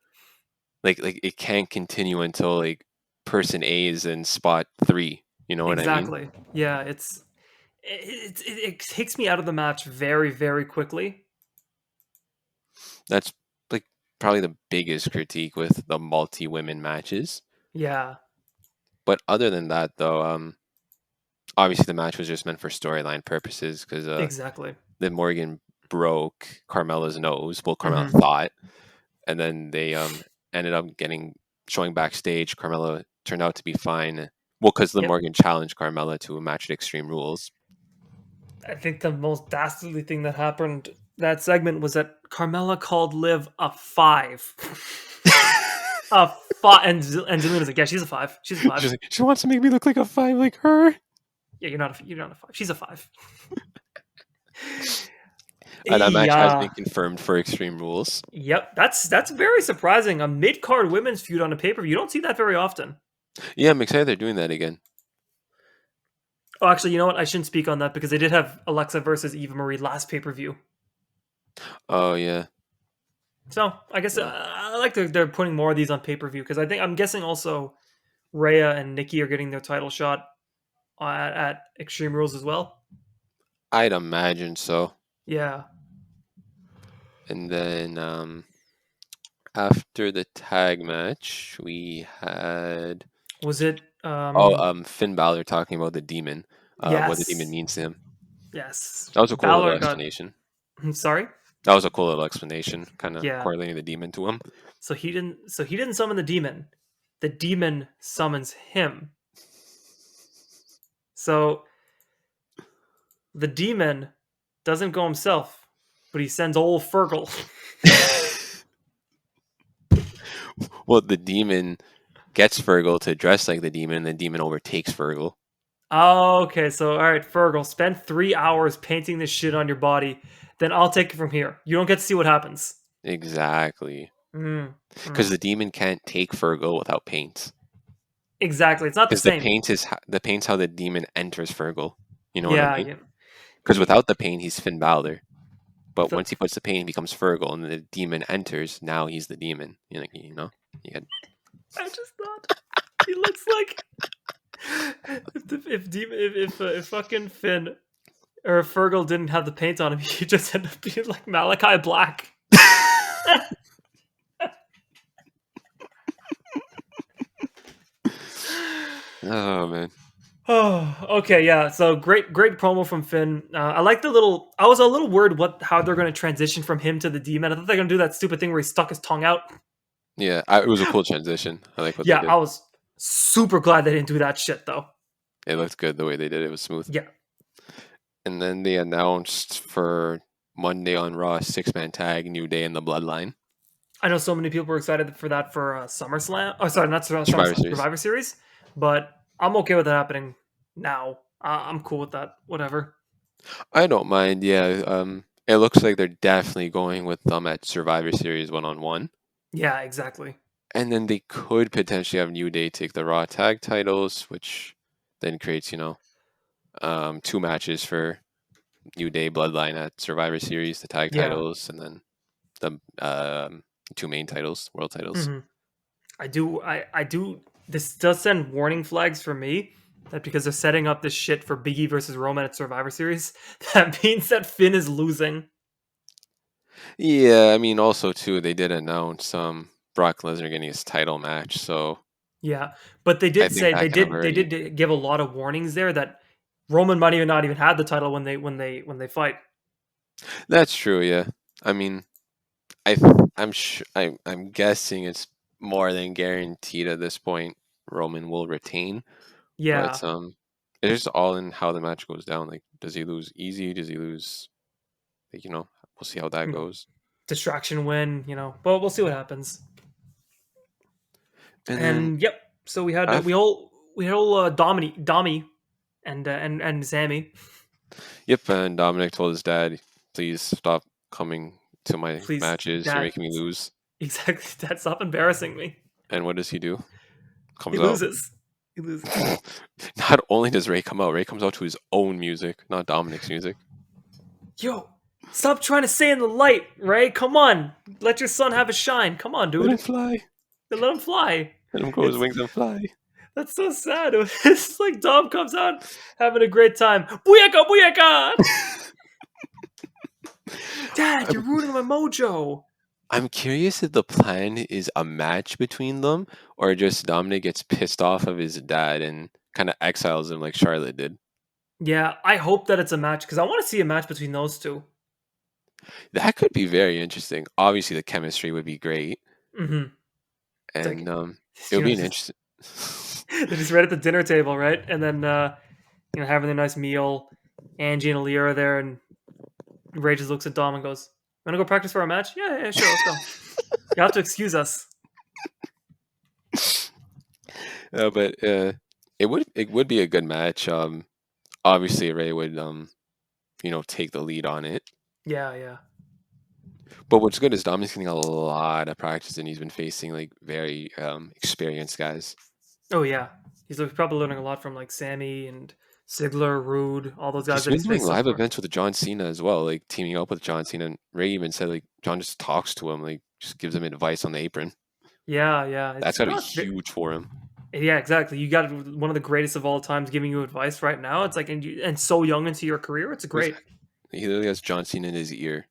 [SPEAKER 2] like it can't continue until like person A is in spot 3. You know what I mean?
[SPEAKER 1] Exactly. Yeah, it takes me out of the match very, very quickly.
[SPEAKER 2] That's like probably the biggest critique with the multi women matches.
[SPEAKER 1] Yeah,
[SPEAKER 2] But other than that, though, obviously the match was just meant for storyline purposes because
[SPEAKER 1] exactly.
[SPEAKER 2] then Morgan broke Carmella's nose. Well, Carmella
[SPEAKER 1] Hmm.
[SPEAKER 2] thought, and then they ended up getting showing backstage. Carmella turned out to be fine. Well, because the
[SPEAKER 1] Yep.
[SPEAKER 2] Morgan challenged Carmella to a match at Extreme Rules.
[SPEAKER 1] I think the most dastardly thing that happened that segment was that Carmella called Liv a 5. A 5, and Zelina's like, yeah, she's a 5. She's a 5.
[SPEAKER 2] She's like, she wants to make me look like a 5 like her.
[SPEAKER 1] Yeah, you're not a 5. She's a 5.
[SPEAKER 2] And that match has
[SPEAKER 1] Yeah.
[SPEAKER 2] been confirmed for Extreme Rules.
[SPEAKER 1] Yep. That's very surprising. A mid card women's feud on a pay per view. You don't see that very often.
[SPEAKER 2] Yeah, I'm excited they're doing that again.
[SPEAKER 1] Oh, actually, you know what? I shouldn't speak on that because they did have Alexa versus Eva Marie last pay per view.
[SPEAKER 2] Oh yeah.
[SPEAKER 1] So I guess
[SPEAKER 2] Yeah.
[SPEAKER 1] I like they're putting more of these on pay per view because I'm guessing also Rhea and Nikki are getting their title shot at Extreme Rules as well.
[SPEAKER 2] I'd imagine so.
[SPEAKER 1] Yeah.
[SPEAKER 2] And then after the tag match, we had
[SPEAKER 1] Was it?
[SPEAKER 2] Finn Balor talking about the demon, what the demon
[SPEAKER 1] Yes.
[SPEAKER 2] means to him.
[SPEAKER 1] Yes.
[SPEAKER 2] That was a cool little
[SPEAKER 1] Balor got.
[SPEAKER 2] explanation.
[SPEAKER 1] Sorry.
[SPEAKER 2] That was a cool little explanation, kind of
[SPEAKER 1] Yeah.
[SPEAKER 2] correlating the demon to him.
[SPEAKER 1] So he didn't. So he didn't summon the demon. The demon summons him. So the demon doesn't go himself, but he sends old Fergal.
[SPEAKER 2] Well, the demon gets Fergal to dress like the demon, and the demon overtakes Fergal.
[SPEAKER 1] Oh, okay. So all right, Fergal, spend 3 hours painting this shit on your body. Then I'll take it from here. You don't get to see what happens.
[SPEAKER 2] Exactly.
[SPEAKER 1] Mm,
[SPEAKER 2] Because
[SPEAKER 1] mm.
[SPEAKER 2] the demon can't take Fergal without paint.
[SPEAKER 1] Exactly. It's not the
[SPEAKER 2] Because the
[SPEAKER 1] same.
[SPEAKER 2] paint is the paint's how the demon enters Fergal. You know what I
[SPEAKER 1] Yeah.
[SPEAKER 2] mean?
[SPEAKER 1] Yeah.
[SPEAKER 2] Because without the paint, he's Finn Balor. But
[SPEAKER 1] So,
[SPEAKER 2] once he puts the paint, he becomes Fergal, and the demon enters. Now he's the demon. You know. Had...
[SPEAKER 1] I just thought he looks like if fucking Finn or if Fergal didn't have the paint on him, he just ended up being like Malachi Black.
[SPEAKER 2] Oh man.
[SPEAKER 1] Oh, okay, yeah. So great promo from Finn. I like the little. I was a little worried how they're going to transition from him to the demon. I thought they're going to do that stupid thing where he stuck his tongue out.
[SPEAKER 2] Yeah, it was a cool transition. I like what they
[SPEAKER 1] Yeah,
[SPEAKER 2] did.
[SPEAKER 1] I was super glad they didn't do that shit though.
[SPEAKER 2] It looked good the way they did it. It was smooth.
[SPEAKER 1] Yeah.
[SPEAKER 2] And then they announced for Monday on Raw 6-man tag, New Day and the Bloodline.
[SPEAKER 1] I know so many people were excited for that for SummerSlam. Oh, sorry, not
[SPEAKER 2] Survivor
[SPEAKER 1] SummerSlam,
[SPEAKER 2] Series.
[SPEAKER 1] Survivor Series. But I'm okay with that happening now. I'm cool with that. Whatever.
[SPEAKER 2] I don't mind. Yeah. It looks like they're definitely going with them at Survivor Series 1-on-1.
[SPEAKER 1] Yeah, exactly.
[SPEAKER 2] And then they could potentially have New Day take the Raw tag titles, which then creates, 2 matches for New Day Bloodline at Survivor Series, the tag
[SPEAKER 1] Yeah.
[SPEAKER 2] titles, and then the 2 main titles, world titles.
[SPEAKER 1] Mm-hmm. I do. This does send warning flags for me that because they're setting up this shit for Biggie versus Roman at Survivor Series, that means that Finn is losing.
[SPEAKER 2] Yeah, I mean, also too, they did announce Brock Lesnar getting his title match, so
[SPEAKER 1] Yeah, but they
[SPEAKER 2] I
[SPEAKER 1] did
[SPEAKER 2] think
[SPEAKER 1] say
[SPEAKER 2] that
[SPEAKER 1] they
[SPEAKER 2] kind of
[SPEAKER 1] did they
[SPEAKER 2] already.
[SPEAKER 1] did give a lot of warnings there that Roman might even not even have the title when they fight.
[SPEAKER 2] That's true. Yeah, I mean, I'm guessing it's more than guaranteed at this point. Roman will retain,
[SPEAKER 1] Yeah,
[SPEAKER 2] but it's just all in how the match goes down. Like, does he lose easy? Does he lose? Like, we'll see how that
[SPEAKER 1] you know,
[SPEAKER 2] goes.
[SPEAKER 1] distraction win, but we'll see what happens.
[SPEAKER 2] And then
[SPEAKER 1] And yep, so we had
[SPEAKER 2] after,
[SPEAKER 1] we had all Domi and Sammy.
[SPEAKER 2] yep, and Dominic told his dad, "Please stop coming to my
[SPEAKER 1] Please,
[SPEAKER 2] matches. You're
[SPEAKER 1] Dad,
[SPEAKER 2] making me lose."
[SPEAKER 1] exactly. Dad, stop embarrassing me.
[SPEAKER 2] And what does he do?
[SPEAKER 1] He
[SPEAKER 2] Comes out.
[SPEAKER 1] loses. He loses.
[SPEAKER 2] Not only does Ray come out, Ray comes out to his own music, not Dominic's music.
[SPEAKER 1] Yo, stop trying to stay in the light, Ray. Come on, let your son have a shine. Come on,
[SPEAKER 2] Let him
[SPEAKER 1] dude.
[SPEAKER 2] fly.
[SPEAKER 1] Let him fly.
[SPEAKER 2] Let him grow his
[SPEAKER 1] It's
[SPEAKER 2] wings and fly.
[SPEAKER 1] That's so sad. It's like Dom comes out having a great time. Booyaka, booyaka! Dad, you're
[SPEAKER 2] I'm,
[SPEAKER 1] ruining my mojo.
[SPEAKER 2] I'm curious if the plan is a match between them or just Dominic gets pissed off of his dad and kind of exiles him like Charlotte did.
[SPEAKER 1] Yeah, I hope that it's a match because I want to see a match between those two.
[SPEAKER 2] That could be very interesting. Obviously, the chemistry would be great,
[SPEAKER 1] Mm-hmm. It's
[SPEAKER 2] and
[SPEAKER 1] like,
[SPEAKER 2] it would be an
[SPEAKER 1] just
[SPEAKER 2] interesting.
[SPEAKER 1] they're just right at the dinner table, right? And then having a nice meal. Angie and Aaliyah are there, and Ray just looks at Dom and goes, "Want to go practice for our match? Yeah, yeah, sure, let's go. You have to excuse us."
[SPEAKER 2] But it would be a good match. Obviously Ray would take the lead on it.
[SPEAKER 1] Yeah, yeah.
[SPEAKER 2] But what's good is Dominic's getting a lot of practice, and he's been facing like very experienced guys.
[SPEAKER 1] Oh yeah, he's probably learning a lot from like Sammy and Ziggler, Rude, all those guys
[SPEAKER 2] He's
[SPEAKER 1] that
[SPEAKER 2] been
[SPEAKER 1] he's
[SPEAKER 2] doing
[SPEAKER 1] faced so
[SPEAKER 2] live
[SPEAKER 1] far.
[SPEAKER 2] events with John Cena as well, like teaming up with John Cena. And Ray even said like John just talks to him, like just gives him advice on the apron.
[SPEAKER 1] Yeah, yeah.
[SPEAKER 2] That's
[SPEAKER 1] It's
[SPEAKER 2] gotta be huge for him.
[SPEAKER 1] yeah, exactly. You got one of the greatest of all times giving you advice right now. It's like and so young into your career. It's great.
[SPEAKER 2] Exactly. He literally has John Cena in his ear.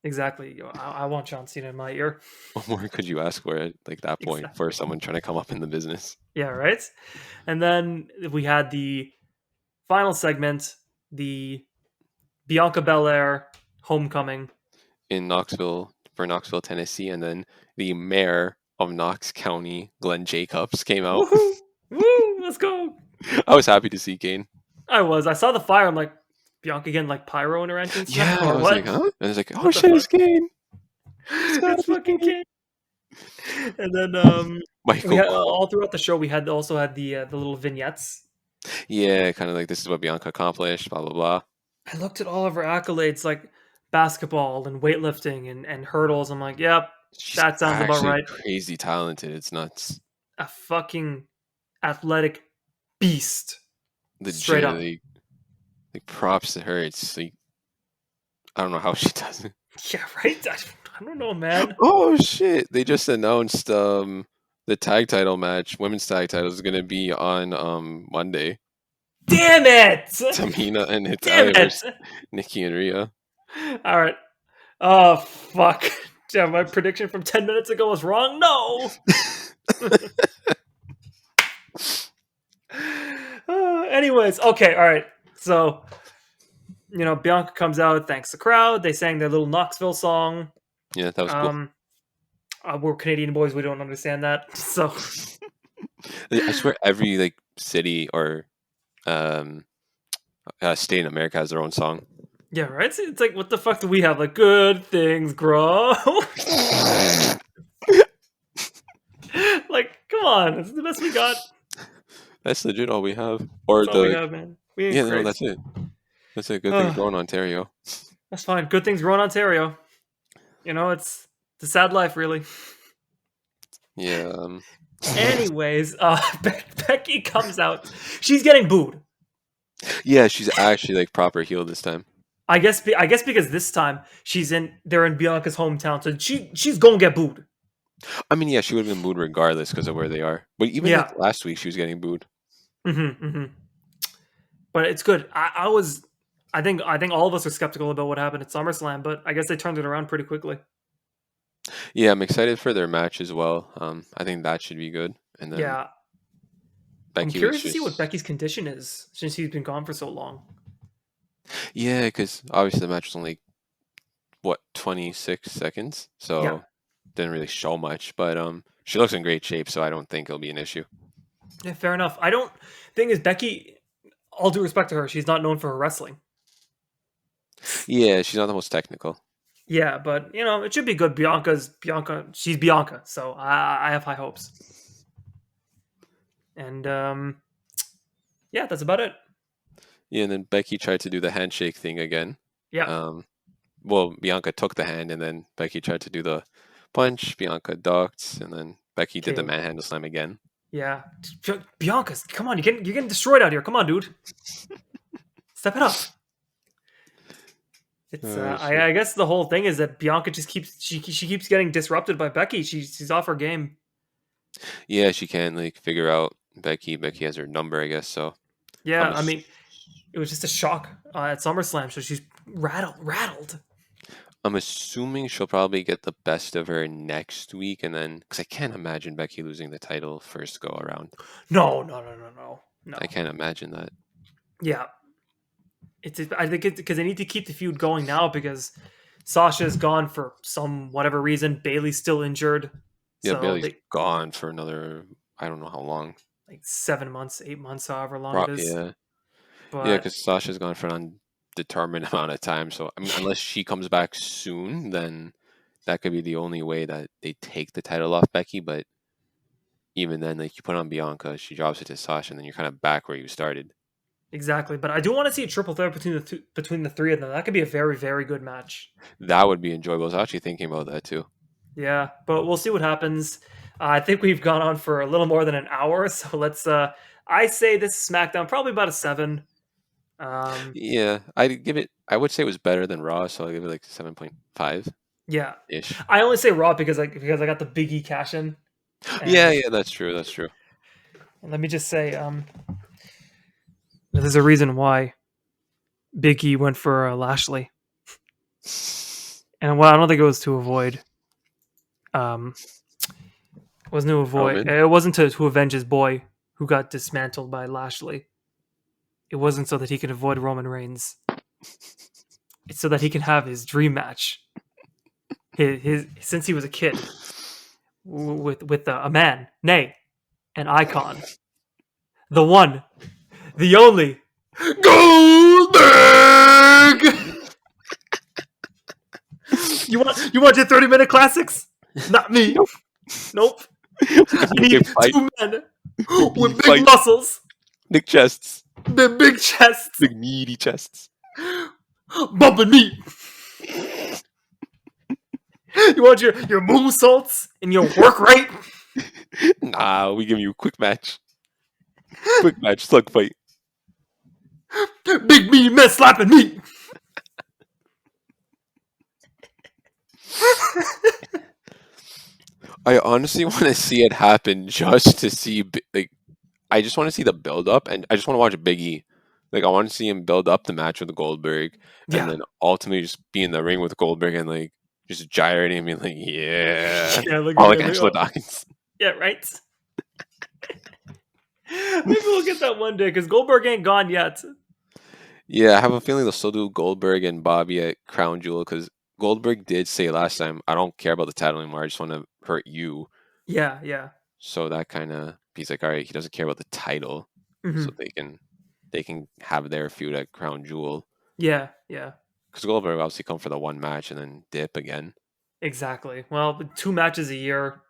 [SPEAKER 1] Exactly. I want John Cena in my ear.
[SPEAKER 2] What more could you ask for at like that point for
[SPEAKER 1] Exactly.
[SPEAKER 2] someone trying to come up in the business?
[SPEAKER 1] Yeah, right. And then we had the final segment, the Bianca Belair homecoming.
[SPEAKER 2] In Knoxville, Tennessee, and then the mayor of Knox County, Glenn Jacobs, came out.
[SPEAKER 1] Woohoo! Woo! Let's go.
[SPEAKER 2] I was happy to see Kane.
[SPEAKER 1] I saw the fire. I'm like, Bianca getting like pyro in her entrance now,
[SPEAKER 2] Yeah, I
[SPEAKER 1] or
[SPEAKER 2] was like,
[SPEAKER 1] what?
[SPEAKER 2] huh? And I was like, oh
[SPEAKER 1] What the
[SPEAKER 2] shit,
[SPEAKER 1] fuck?
[SPEAKER 2] it's Kane. It's gotta
[SPEAKER 1] It's
[SPEAKER 2] be
[SPEAKER 1] fucking
[SPEAKER 2] Kane.
[SPEAKER 1] Kane. And then we
[SPEAKER 2] Michael
[SPEAKER 1] had
[SPEAKER 2] Cole.
[SPEAKER 1] all throughout the show we had also had the little vignettes.
[SPEAKER 2] Yeah, kind of like this is what Bianca accomplished, blah blah blah.
[SPEAKER 1] I looked at all of her accolades like basketball and weightlifting and hurdles. I'm like, yep,
[SPEAKER 2] She's
[SPEAKER 1] that sounds about
[SPEAKER 2] actually
[SPEAKER 1] right.
[SPEAKER 2] crazy talented. It's nuts.
[SPEAKER 1] A fucking athletic beast. Straight up.
[SPEAKER 2] Legitimately, like props to her. It's like I don't know how she does it.
[SPEAKER 1] Yeah, right? I don't know, man.
[SPEAKER 2] Oh shit! They just announced the tag title match, women's tag title is gonna be on Monday.
[SPEAKER 1] Damn it!
[SPEAKER 2] Tamina and
[SPEAKER 1] Damn
[SPEAKER 2] Natalia
[SPEAKER 1] it!
[SPEAKER 2] versus Nikki and Rhea.
[SPEAKER 1] All right. Oh, fuck. Damn, my prediction from 10 minutes ago was wrong. No! Anyways, okay, all right. So, Bianca comes out, thanks the crowd. They sang their little Knoxville song.
[SPEAKER 2] Yeah, that was cool.
[SPEAKER 1] We're Canadian boys. We don't understand that. So,
[SPEAKER 2] I swear every like city or um state in America has their own song.
[SPEAKER 1] yeah, right? It's like, what the fuck do we have? Like, good things grow. Like, come on. It's the best we got.
[SPEAKER 2] That's legit all we have. Or
[SPEAKER 1] That's all we
[SPEAKER 2] the
[SPEAKER 1] have, man. We ain't
[SPEAKER 2] yeah, no,
[SPEAKER 1] crazy.
[SPEAKER 2] that's it. That's a good thing growing in Ontario.
[SPEAKER 1] That's fine. Good things grow in Ontario. It's a sad life, really.
[SPEAKER 2] Yeah.
[SPEAKER 1] Anyways, Becky comes out. She's getting booed.
[SPEAKER 2] Yeah, she's actually like proper heel this time.
[SPEAKER 1] I guess because this time they're in Bianca's hometown, so she's gonna get booed.
[SPEAKER 2] I mean, yeah, she would have been booed regardless because of where they are. But even
[SPEAKER 1] Yeah.
[SPEAKER 2] like last week, she was getting booed.
[SPEAKER 1] Mm-hmm, mm-hmm. But it's good. I was I think all of us are skeptical about what happened at SummerSlam, but I guess they turned it around pretty quickly.
[SPEAKER 2] Yeah, I'm excited for their match as well. I think that should be good. And then
[SPEAKER 1] Yeah, I'm
[SPEAKER 2] Becky was
[SPEAKER 1] curious to see what
[SPEAKER 2] just
[SPEAKER 1] Becky's condition is since he's been gone for so long.
[SPEAKER 2] yeah, because obviously the match was only what 26 seconds,
[SPEAKER 1] Yeah,
[SPEAKER 2] so didn't really show much. But she looks in great shape, so I don't think it'll be an issue.
[SPEAKER 1] yeah, fair enough. I don't. Thing is, Becky. All due respect to her, she's not known for her wrestling.
[SPEAKER 2] Yeah, she's not the most technical.
[SPEAKER 1] Yeah, but it should be good. Bianca's Bianca. She's Bianca, so I have high hopes. And yeah, that's about it.
[SPEAKER 2] Yeah, and then Becky tried to do the handshake thing again.
[SPEAKER 1] Yeah.
[SPEAKER 2] Well, Bianca took the hand, and then Becky tried to do the punch. Bianca ducked, and then Becky did the
[SPEAKER 1] Okay.
[SPEAKER 2] manhandle slam again.
[SPEAKER 1] Yeah, Bianca, come on, you're getting destroyed out here. Come on, dude, step it up. It's I guess the whole thing is that Bianca just keeps she keeps getting disrupted by Becky. She's off her game.
[SPEAKER 2] Yeah, she can't like figure out Becky. Becky has her number, I guess. So
[SPEAKER 1] Yeah,
[SPEAKER 2] I'm
[SPEAKER 1] I mean, it was just a shock at SummerSlam, so she's rattled.
[SPEAKER 2] I'm assuming she'll probably get the best of her next week, and then because I can't imagine Becky losing the title first go around.
[SPEAKER 1] No.
[SPEAKER 2] I can't imagine that.
[SPEAKER 1] Yeah, I think it's because they need to keep the feud going now because Sasha's gone for some whatever reason. Bailey's still injured.
[SPEAKER 2] Yeah,
[SPEAKER 1] So
[SPEAKER 2] Bailey's gone for another. I don't know how long.
[SPEAKER 1] like 7 months, 8 months, however long it is.
[SPEAKER 2] Yeah,
[SPEAKER 1] But
[SPEAKER 2] because Sasha's gone for an undetermined amount of time. So I mean, unless she comes back soon, then that could be the only way that they take the title off Becky. But even then, like you put on Bianca, she drops it to Sasha, and then you're kind of back where you started.
[SPEAKER 1] exactly. But I do want to see a triple threat between the three of them. That could be a very, very good match.
[SPEAKER 2] That would be enjoyable. I was actually thinking about that too.
[SPEAKER 1] Yeah, but we'll see what happens. I think we've gone on for a little more than an hour, so let's. I say this is SmackDown probably about a 7.
[SPEAKER 2] Yeah, I'd give it. I would say it was better than Raw, so I'll give it like 7.5
[SPEAKER 1] Yeah,
[SPEAKER 2] ish.
[SPEAKER 1] I only say Raw because I got the Big E cash in.
[SPEAKER 2] Yeah, that's true. That's true.
[SPEAKER 1] And let me just say, there's a reason why Big E went for Lashley, and well, I don't think it was to avoid. Wasn't to avoid.
[SPEAKER 2] Roman.
[SPEAKER 1] It wasn't to avenge his boy who got dismantled by Lashley. It wasn't so that he could avoid Roman Reigns. It's so that he can have his dream match. His since he was a kid with a man, nay, an icon, the one, the only Goldberg. You want your 30-minute classics? Not me. Nope. I need 2 men with big muscles,
[SPEAKER 2] big chests,
[SPEAKER 1] big chests,
[SPEAKER 2] big meaty chests,
[SPEAKER 1] bumping meat. You want your moonsaults and your work rate?
[SPEAKER 2] Nah, we give you a quick match, slug fight.
[SPEAKER 1] Big meaty men slapping meat.
[SPEAKER 2] I honestly want to see it happen just to see, like, I just want to see the build up, and I just want to watch Big E. Like, I want to see him build up the match with Goldberg, and then ultimately just be in the ring with Goldberg and like just gyrating and being like, yeah, all like Angelo Dawkins.
[SPEAKER 1] Yeah, right. Maybe we'll get that one day because Goldberg ain't gone yet.
[SPEAKER 2] Yeah, I have a feeling they'll still do Goldberg and Bobby at Crown Jewel because Goldberg did say last time, I don't care about the title anymore. I just want to hurt you.
[SPEAKER 1] Yeah.
[SPEAKER 2] So that kind of, he's like, all right, he doesn't care about the title. So they can have their feud at Crown Jewel.
[SPEAKER 1] Yeah.
[SPEAKER 2] Because Goldberg obviously come for the one match and then dip again.
[SPEAKER 1] Exactly. Well, 2 matches a year.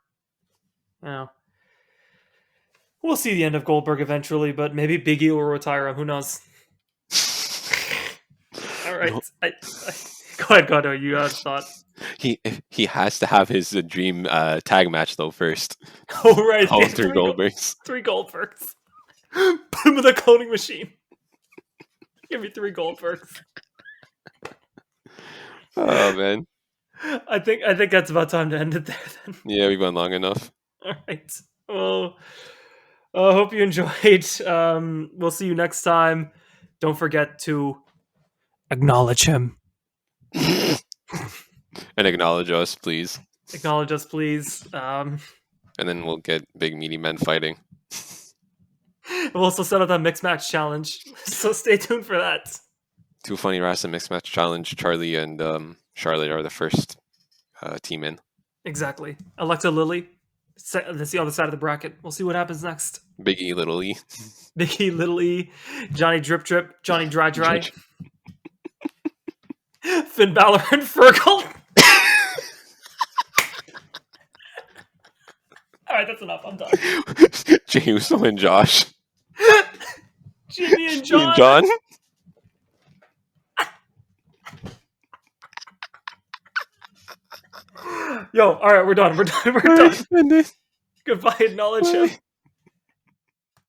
[SPEAKER 1] We'll see the end of Goldberg eventually, but maybe Big E will retire him. Who knows? All right. No. Go ahead, Godo. You had a thought.
[SPEAKER 2] He has to have his dream tag match though first.
[SPEAKER 1] Oh right,
[SPEAKER 2] all 3 Goldbergs.
[SPEAKER 1] 3 Goldbergs. Put him in the cloning machine. Give me 3 Goldbergs.
[SPEAKER 2] Oh man.
[SPEAKER 1] I think that's about time to end it there then.
[SPEAKER 2] Yeah, we've gone long enough.
[SPEAKER 1] All right. Well, I hope you enjoyed. We'll see you next time. Don't forget to Acknowledge him.
[SPEAKER 2] And acknowledge us, please.
[SPEAKER 1] Acknowledge us, please.
[SPEAKER 2] And then we'll get big meaty men fighting.
[SPEAKER 1] We'll also set up that mixed match challenge, so stay tuned for that.
[SPEAKER 2] Two Funny Wrasslin mixed match challenge. Charlie and Charlotte are the first team in.
[SPEAKER 1] Exactly. Alexa Lily. That's the other side of the bracket. We'll see what happens next.
[SPEAKER 2] Big E, Little E.
[SPEAKER 1] Big E, Little E. Johnny Drip Drip. Johnny Dry Dry. Finn Balor and Fergal. All right, that's enough. I'm done.
[SPEAKER 2] Jey Uso and Josh.
[SPEAKER 1] Jimmy and John. Yo, all right, we're done. We're done. Goodbye. Acknowledge him.